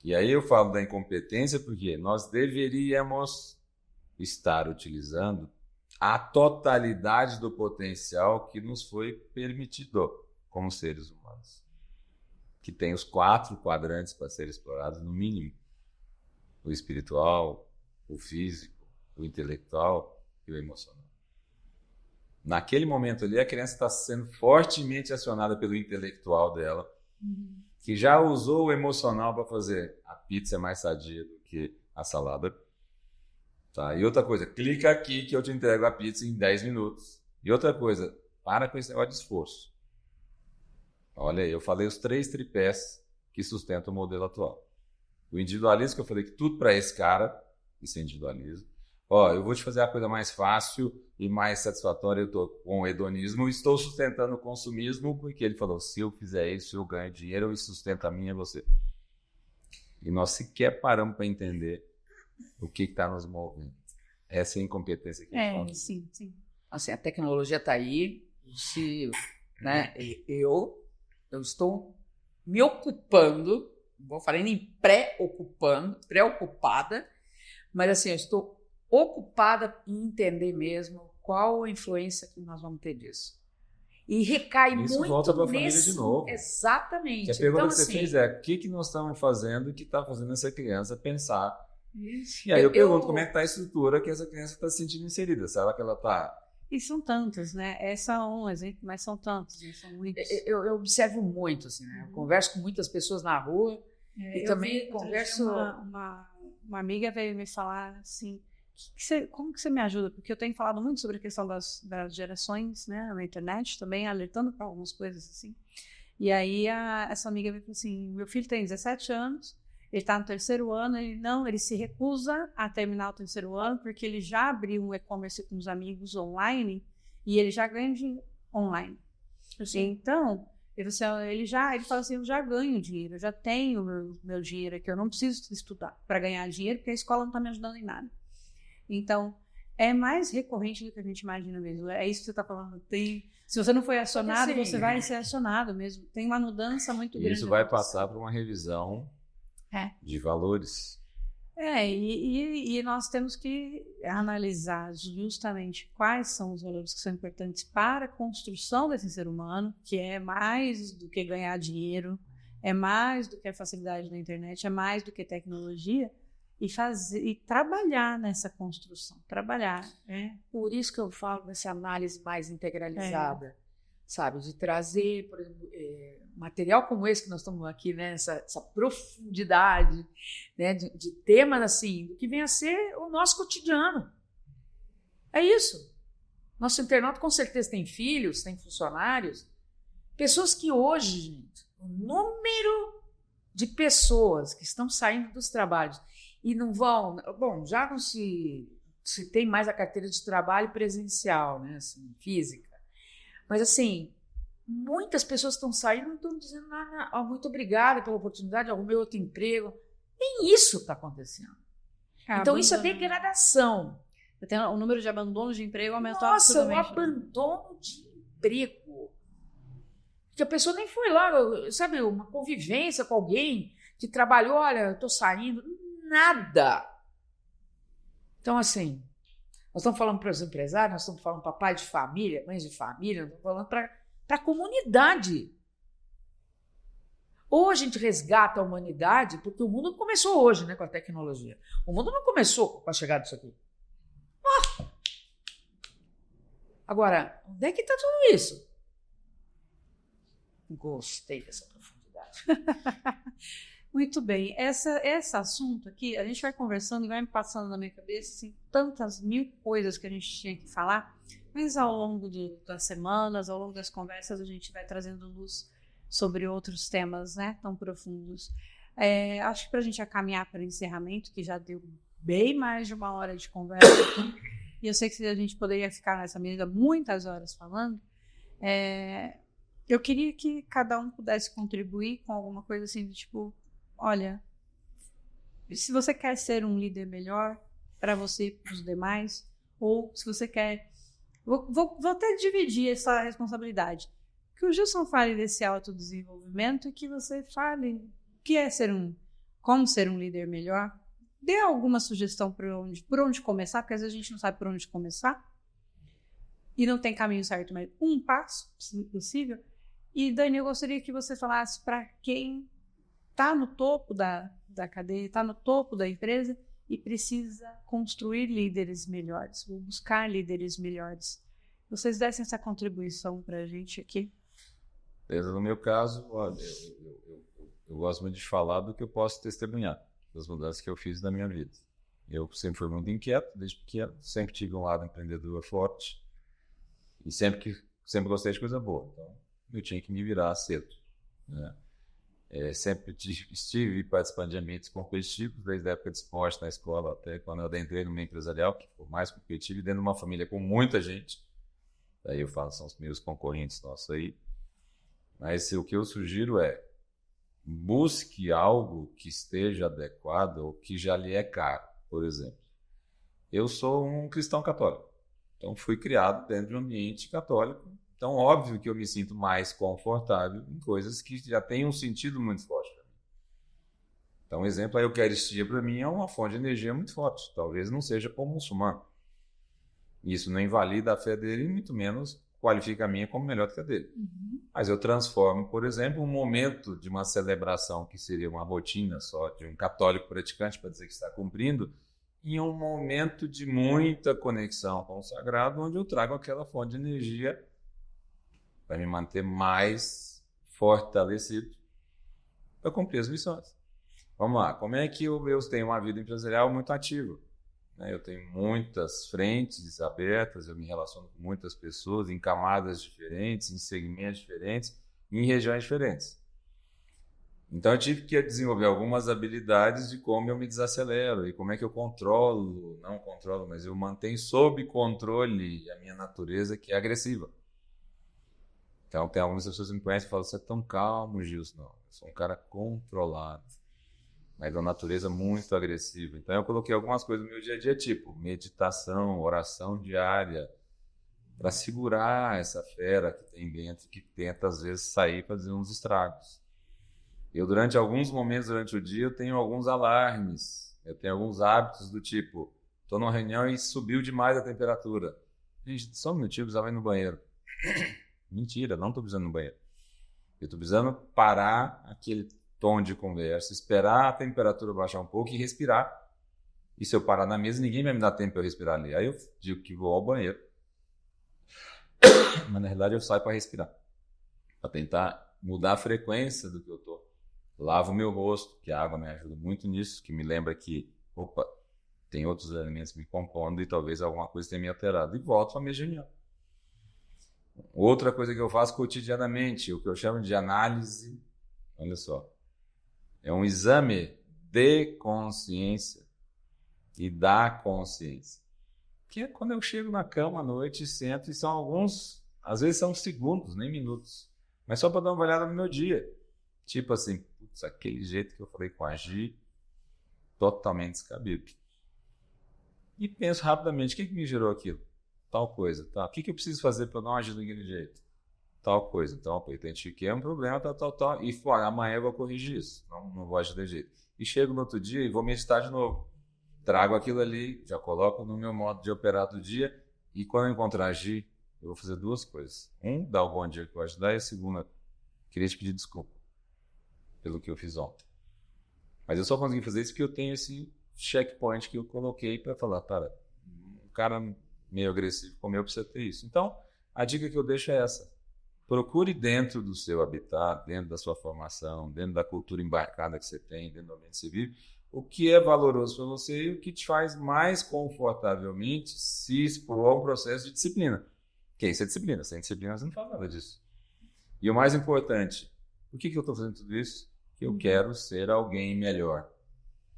[SPEAKER 2] E aí eu falo da incompetência porque nós deveríamos estar utilizando a totalidade do potencial que nos foi permitido como seres humanos. Que tem os 4 quadrantes para serem explorados, no mínimo. O espiritual, o físico, o intelectual e o emocional. Naquele momento ali, a criança está sendo fortemente acionada pelo intelectual dela, que já usou o emocional para fazer a pizza mais sadia do que a salada. Tá? E outra coisa, clica aqui que eu te entrego a pizza em 10 minutos. E outra coisa, para com esse negócio de esforço. Olha aí, eu falei os 3 tripés que sustentam o modelo atual. O individualismo, que eu falei que tudo para esse cara, isso é individualismo. Eu vou te fazer a coisa mais fácil e mais satisfatória, eu estou com o hedonismo, estou sustentando o consumismo, porque ele falou, se eu fizer isso, eu ganho dinheiro e sustento a mim e você. E nós sequer paramos para entender o que está nos movendo. Essa é a incompetência que a gente
[SPEAKER 1] Sim.
[SPEAKER 3] Assim, a tecnologia está aí, né, eu estou me ocupando, vou falar nem preocupada, mas assim, eu estou ocupada em entender mesmo qual a influência que nós vamos ter disso. E recai
[SPEAKER 2] isso
[SPEAKER 3] muito
[SPEAKER 2] volta para a família
[SPEAKER 3] nesse...
[SPEAKER 2] de novo.
[SPEAKER 3] Exatamente.
[SPEAKER 2] A pergunta
[SPEAKER 3] então,
[SPEAKER 2] que você
[SPEAKER 3] assim,
[SPEAKER 2] fez é, o que nós estamos fazendo que está fazendo essa criança pensar?
[SPEAKER 3] Isso.
[SPEAKER 2] E aí eu pergunto como é que está a estrutura que essa criança está se sentindo inserida. Será que ela está...
[SPEAKER 1] E são tantos, né? Essa é um exemplo, mas são tantos, são muitos.
[SPEAKER 3] Eu observo muito, assim, né? Eu converso com muitas pessoas na rua e também converso...
[SPEAKER 1] Uma amiga veio me falar assim, como que você me ajuda? Porque eu tenho falado muito sobre a questão das gerações, né, na internet também, alertando para algumas coisas assim. E aí essa amiga veio e falou assim, meu filho tem 17 anos, ele está no 3º ano, ele se recusa a terminar o 3º ano, porque ele já abriu um e-commerce com os amigos online e ele já ganha dinheiro online. Então, ele fala assim, eu já ganho dinheiro, eu já tenho meu dinheiro aqui, eu não preciso estudar para ganhar dinheiro, porque a escola não está me ajudando em nada. Então, é mais recorrente do que a gente imagina mesmo. É isso que você está falando. Se você não foi acionado, você vai ser acionado mesmo. Tem uma mudança muito grande.
[SPEAKER 2] Isso vai passar por uma revisão de valores.
[SPEAKER 1] E nós temos que analisar justamente quais são os valores que são importantes para a construção desse ser humano, que é mais do que ganhar dinheiro, é mais do que a facilidade da internet, é mais do que tecnologia, e trabalhar nessa construção, trabalhar.
[SPEAKER 3] Por isso que eu falo dessa análise mais integralizada, sabe? De trazer, por exemplo, material como esse que nós estamos aqui, né? Essa profundidade, né? De temas assim, do que vem a ser o nosso cotidiano. É isso. Nosso internauta com certeza tem filhos, tem funcionários, pessoas que hoje, gente, o número de pessoas que estão saindo dos trabalhos e não vão... Bom, já não se tem mais a carteira de trabalho presencial, né? Assim, física. Mas, assim, muitas pessoas estão saindo e não estão dizendo nada. Muito obrigada pela oportunidade, arrumei outro emprego. Nem isso está acontecendo. Então, isso é degradação.
[SPEAKER 1] O número de abandonos de emprego aumentou
[SPEAKER 3] absurdamente.
[SPEAKER 1] Nossa,
[SPEAKER 3] o abandono de emprego. Que a pessoa nem foi lá, sabe, uma convivência com alguém que trabalhou, olha, eu estou saindo. Nada. Então, assim... Nós estamos falando para os empresários, nós estamos falando para pais de família, mães de família, nós estamos falando para a comunidade. Ou a gente resgata a humanidade, porque o mundo não começou hoje, né, com a tecnologia. O mundo não começou com a chegada disso aqui. Agora, onde é que está tudo isso? Gostei dessa profundidade.
[SPEAKER 1] Muito bem. Esse assunto aqui, a gente vai conversando e vai me passando na minha cabeça assim, tantas mil coisas que a gente tinha que falar, mas ao longo das semanas, ao longo das conversas, a gente vai trazendo luz sobre outros temas, né, tão profundos. Acho que para a gente caminhar para o encerramento, que já deu bem mais de 1 hora de conversa, e eu sei que a gente poderia ficar nessa mesa muitas horas falando, eu queria que cada um pudesse contribuir com alguma coisa assim, do tipo, olha, se você quer ser um líder melhor para você e para os demais, ou se você quer... Vou até dividir essa responsabilidade. Que o Gilson fale desse autodesenvolvimento e que você fale o que é como ser um líder melhor. Dê alguma sugestão por onde começar, porque às vezes a gente não sabe por onde começar. E não tem caminho certo, mas um passo, se possível. E, Dani, eu gostaria que você falasse para quem está no topo da cadeia, está no topo da empresa e precisa construir líderes melhores, ou buscar líderes melhores. Vocês dessem essa contribuição para a gente aqui?
[SPEAKER 2] No meu caso, olha, eu gosto muito de falar do que eu posso testemunhar, das mudanças que eu fiz na minha vida. Eu sempre fui muito inquieto, desde pequeno, sempre tive um lado empreendedor forte e sempre gostei de coisa boa. Então, eu tinha que me virar cedo, né? Sempre estive participando de ambientes competitivos, desde a época de esporte na escola até quando eu adentrei no meio empresarial, que foi mais competitivo, e dentro de uma família com muita gente. Daí eu falo, são os meus concorrentes nossos aí. Mas o que eu sugiro é, busque algo que esteja adequado ou que já lhe é caro. Por exemplo, eu sou um cristão católico, então fui criado dentro de um ambiente católico. Então, óbvio que eu me sinto mais confortável em coisas que já têm um sentido muito forte para mim. Então, um exemplo, a Eucaristia para mim é uma fonte de energia muito forte. Talvez não seja para o muçulmano. Isso não invalida a fé dele e muito menos qualifica a minha como melhor do que a dele. Mas eu transformo, por exemplo, um momento de uma celebração que seria uma rotina só de um católico praticante para dizer que está cumprindo, em um momento de muita conexão com o sagrado, onde eu trago aquela fonte de energia para me manter mais fortalecido para cumprir as missões. Vamos lá, como é que eu tenho uma vida empresarial muito ativa? Eu tenho muitas frentes abertas, eu me relaciono com muitas pessoas em camadas diferentes, em segmentos diferentes, em regiões diferentes. Então eu tive que desenvolver algumas habilidades de como eu me desacelero e como é que eu não controlo, mas eu mantenho sob controle a minha natureza, que é agressiva. Então, tem algumas pessoas que me conhecem e falam, você é tão calmo, Gilson. Não, eu sou um cara controlado, mas de uma natureza muito agressiva. Então, eu coloquei algumas coisas no meu dia a dia, tipo meditação, oração diária, para segurar essa fera que tem dentro, que tenta, às vezes, sair para fazer uns estragos. Durante alguns momentos durante o dia, eu tenho alguns alarmes. Eu tenho alguns hábitos do tipo, estou numa reunião e subiu demais a temperatura. Gente, só um minutinho, eu precisava ir no banheiro. Mentira, não estou precisando ir no banheiro. Eu estou precisando parar aquele tom de conversa, esperar a temperatura baixar um pouco e respirar. E se eu parar na mesa, ninguém vai me dar tempo para eu respirar ali. Aí eu digo que vou ao banheiro. Mas na realidade eu saio para respirar. Para tentar mudar a frequência do que eu estou. Lavo o meu rosto, que a água me ajuda muito nisso, que me lembra que, opa, tem outros elementos me compondo e talvez alguma coisa tenha me alterado. E volto para a minha reunião. Outra coisa que eu faço cotidianamente, o que eu chamo de análise, olha só, é um exame de consciência e da consciência. Que é quando eu chego na cama à noite e sento, e são alguns, às vezes são segundos, nem minutos, mas só para dar uma olhada no meu dia. Tipo assim, putz, aquele jeito que eu falei com a Gi, totalmente descabido. E penso rapidamente, o que me gerou aquilo? Tal coisa, tá? O que eu preciso fazer para não agir daquele jeito? Tal coisa. Então, eu identifiquei um problema, tal. E amanhã eu vou corrigir isso. Não vou agir daquele jeito. E chego no outro dia e vou meditar de novo. Trago aquilo ali, já coloco no meu modo de operar do dia. E quando eu encontrar agir, eu vou fazer duas coisas. Dar o bom dia que eu ajudar. E a segunda, queria te pedir desculpa pelo que eu fiz ontem. Mas eu só consegui fazer isso porque eu tenho esse checkpoint que eu coloquei para falar, cara, um cara meio agressivo como eu precisa ter isso. Então, a dica que eu deixo é essa. Procure dentro do seu habitat, dentro da sua formação, dentro da cultura embarcada que você tem, dentro do ambiente que você vive, o que é valoroso para você e o que te faz mais confortavelmente se expor a um processo de disciplina. Que isso é disciplina. Sem disciplina você não faz nada disso. E o mais importante, por que eu estou fazendo tudo isso? Que eu quero ser alguém melhor.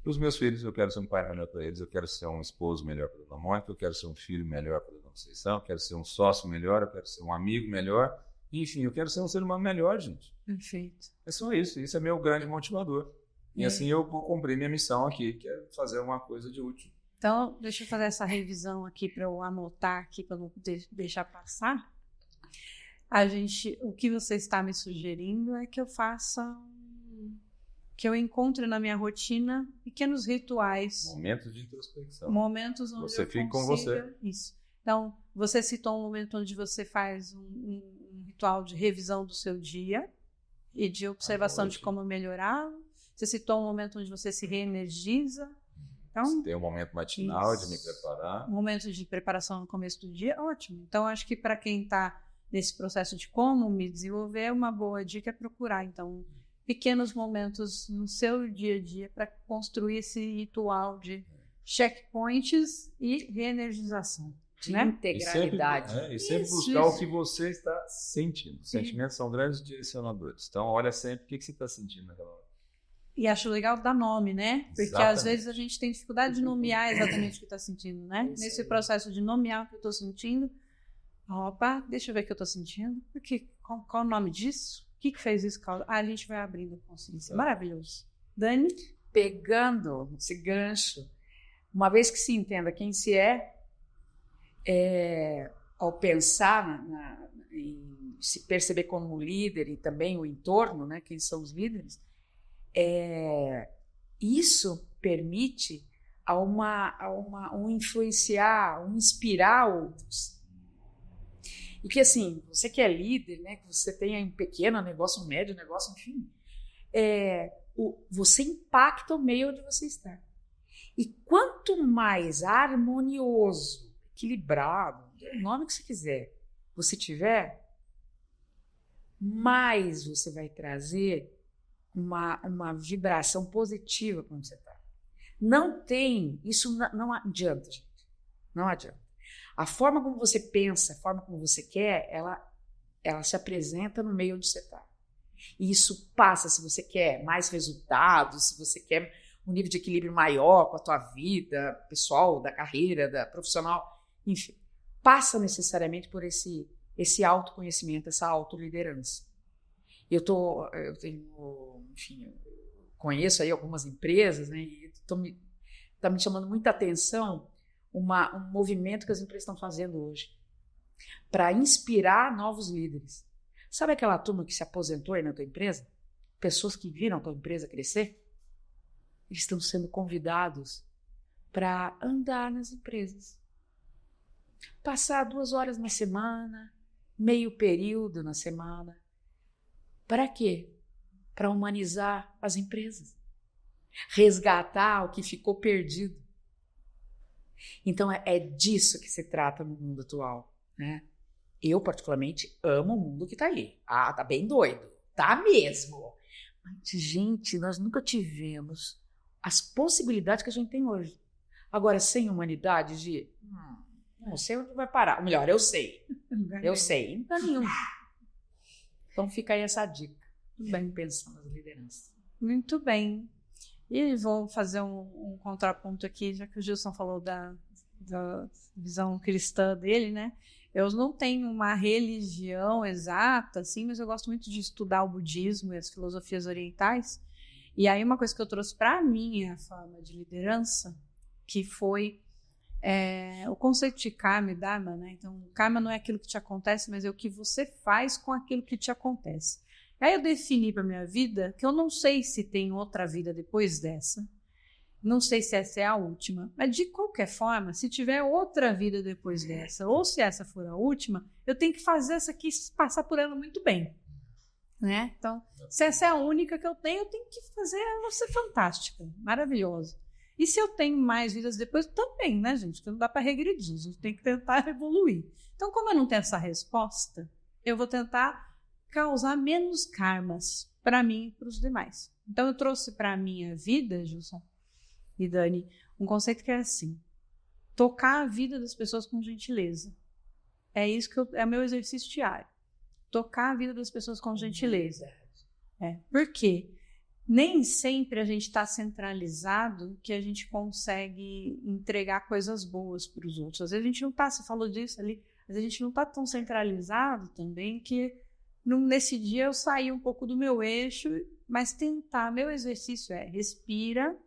[SPEAKER 2] Para os meus filhos, eu quero ser um pai melhor para eles, eu quero ser um esposo melhor para a Dona Mônica, eu quero ser um filho melhor para a Dona Conceição, eu quero ser um sócio melhor, eu quero ser um amigo melhor. Enfim, eu quero ser um ser humano melhor, gente.
[SPEAKER 1] Perfeito.
[SPEAKER 2] É só isso. Isso é meu grande motivador. E assim eu vou cumprir minha missão aqui, que é fazer uma coisa de útil.
[SPEAKER 1] Então, deixa eu fazer essa revisão aqui para eu anotar aqui, para não deixar passar. O que você está me sugerindo é que eu faça, que eu encontre na minha rotina pequenos rituais.
[SPEAKER 2] Momentos de introspecção.
[SPEAKER 1] Momentos onde
[SPEAKER 2] você
[SPEAKER 1] eu
[SPEAKER 2] fica
[SPEAKER 1] consiga,
[SPEAKER 2] com você.
[SPEAKER 1] Isso. Então, você citou um momento onde você faz um ritual de revisão do seu dia e de observação de como melhorar. Você citou um momento onde você se reenergiza. Então,
[SPEAKER 2] tem um momento matinal de me preparar.
[SPEAKER 1] Um momento de preparação no começo do dia, ótimo. Então, acho que para quem está nesse processo de como me desenvolver, uma boa dica é procurar, então, pequenos momentos no seu dia a dia para construir esse ritual de checkpoints e reenergização.
[SPEAKER 3] De
[SPEAKER 1] né?
[SPEAKER 3] integralidade.
[SPEAKER 2] E sempre buscar o que você está sentindo. Os sentimentos são grandes direcionadores. Então, olha sempre o que você está sentindo naquela hora.
[SPEAKER 1] E acho legal dar nome, né? Porque
[SPEAKER 2] Exatamente.
[SPEAKER 1] Às vezes a gente tem dificuldade de nomear exatamente o que está sentindo, né? Nesse processo de nomear o que eu estou sentindo, opa, deixa eu ver o que eu estou sentindo. Qual o nome disso? O que fez isso? A gente vai abrindo a consciência. Maravilhoso. Dani?
[SPEAKER 3] Pegando esse gancho, uma vez que se entenda quem se ao pensar em se perceber como líder e também o entorno, né, quem são os líderes, isso permite influenciar, inspirar outros. E que assim, você que é líder, né, que você tenha um pequeno negócio, um médio negócio, enfim, você impacta o meio onde você está. E quanto mais harmonioso, equilibrado, o nome que você quiser, você tiver, mais você vai trazer uma vibração positiva para onde você está. Isso não adianta, gente. Não adianta. A forma como você pensa, a forma como você quer, ela se apresenta no meio onde você está. E isso passa, se você quer mais resultados, se você quer um nível de equilíbrio maior com a tua vida pessoal, da carreira, da profissional, enfim, passa necessariamente por esse autoconhecimento, essa autoliderança. Eu tenho, enfim, conheço aí algumas empresas, né, e está me chamando muita atenção um movimento que as empresas estão fazendo hoje para inspirar novos líderes. Sabe aquela turma que se aposentou aí na tua empresa? Pessoas que viram a tua empresa crescer? eles estão sendo convidados para andar nas empresas. Passar 2 horas na semana, meio período na semana. Para quê? Para humanizar as empresas. Resgatar o que ficou perdido. Então, é disso que se trata no mundo atual, né? Eu, particularmente, amo o mundo que está aí. Ah, tá bem doido. Tá mesmo. Mas, gente, nós nunca tivemos as possibilidades que a gente tem hoje. Agora, sem humanidade, Gi, não sei onde vai parar. Ou melhor, eu sei. Eu sei. Não dá nenhum. Então, fica aí essa dica. Bem pensando nas lideranças.
[SPEAKER 1] Muito bem. E vou fazer um contraponto aqui, já que o Gilson falou da visão cristã dele, né? Eu não tenho uma religião exata, assim, mas eu gosto muito de estudar o budismo e as filosofias orientais. E aí uma coisa que eu trouxe para a minha forma de liderança, que foi o conceito de karma e dharma, né? Então, karma não é aquilo que te acontece, mas é o que você faz com aquilo que te acontece. Aí eu defini para minha vida que eu não sei se tem outra vida depois dessa, não sei se essa é a última, mas de qualquer forma, se tiver outra vida depois dessa, ou se essa for a última, eu tenho que fazer essa aqui passar por ela muito bem, né? Então, se essa é a única que eu tenho que fazer ela ser fantástica, maravilhosa. E se eu tenho mais vidas depois, também, né, gente? Porque não dá para regredir, a gente tem que tentar evoluir. Então, como eu não tenho essa resposta, eu vou tentar causar menos karmas para mim e para os demais. Então, eu trouxe para a minha vida, Gilson e Dani, um conceito que é assim: tocar a vida das pessoas com gentileza. É isso que é o meu exercício diário. Tocar a vida das pessoas com gentileza. Por quê? Nem sempre a gente está centralizado que a gente consegue entregar coisas boas para os outros. Às vezes a gente não está, você falou disso ali, mas a gente não está tão centralizado também que nesse dia eu saí um pouco do meu eixo, mas tentar, meu exercício respira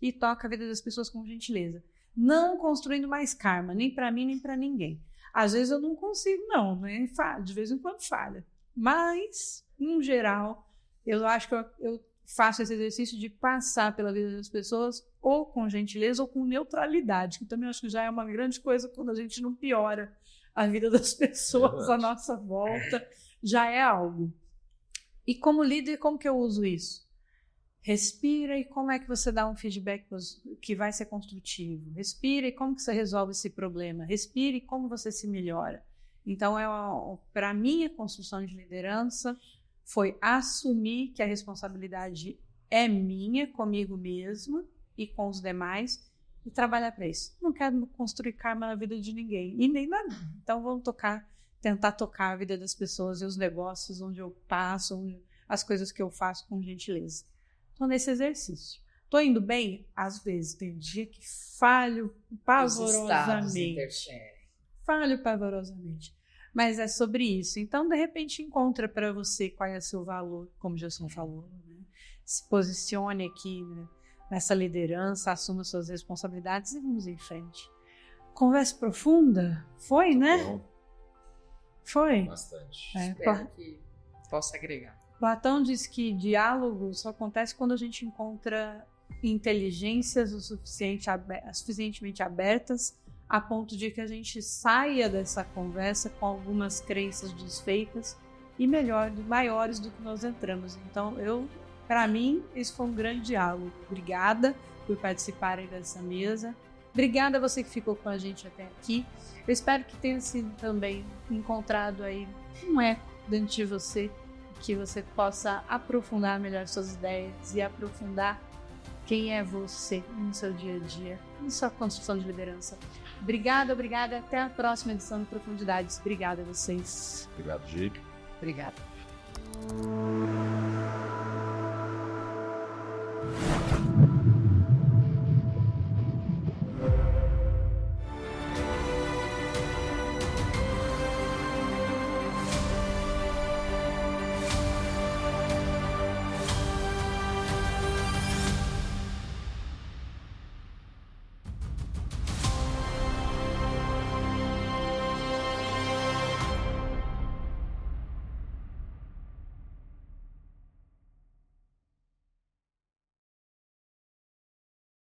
[SPEAKER 1] e toca a vida das pessoas com gentileza. Não construindo mais karma, nem para mim, nem para ninguém. Às vezes eu não consigo, não, né? De vez em quando falha. Mas, em geral, eu acho que eu faço esse exercício de passar pela vida das pessoas ou com gentileza ou com neutralidade, que também acho que já é uma grande coisa quando a gente não piora a vida das pessoas à nossa volta, já é algo. E como líder, como que eu uso isso? Respira e como é que você dá um feedback que vai ser construtivo? Respira e como que você resolve esse problema? Respira e como você se melhora? Então, para mim, a construção de liderança foi assumir que a responsabilidade é minha, comigo mesma e com os demais, e trabalhar para isso. Não quero construir karma na vida de ninguém, e nem na minha. Então, vamos tentar tocar a vida das pessoas e os negócios onde eu passo, as coisas que eu faço com gentileza. Estou nesse exercício. Estou indo bem? Às vezes. Tem dia que falho pavorosamente. Mas é sobre isso. Então, de repente, encontra para você qual é o seu valor, como o Gilson falou. Né? Se posicione aqui, né, nessa liderança, assuma suas responsabilidades e vamos em frente. Conversa profunda? Foi, muito, né? Bom. Foi?
[SPEAKER 2] Bastante.
[SPEAKER 3] Espero que possa agregar.
[SPEAKER 1] Platão diz que diálogo só acontece quando a gente encontra inteligências suficientemente abertas a ponto de que a gente saia dessa conversa com algumas crenças desfeitas e maiores do que nós entramos. Então, para mim, esse foi um grande diálogo. Obrigada por participarem dessa mesa. Obrigada a você que ficou com a gente até aqui. Eu espero que tenha sido também encontrado aí um eco dentro de você, que você possa aprofundar melhor suas ideias e aprofundar quem é você no seu dia a dia, na sua construção de liderança. Obrigada. Até a próxima edição do Profundidades. Obrigada a vocês.
[SPEAKER 2] Obrigado, Gi.
[SPEAKER 3] Obrigada.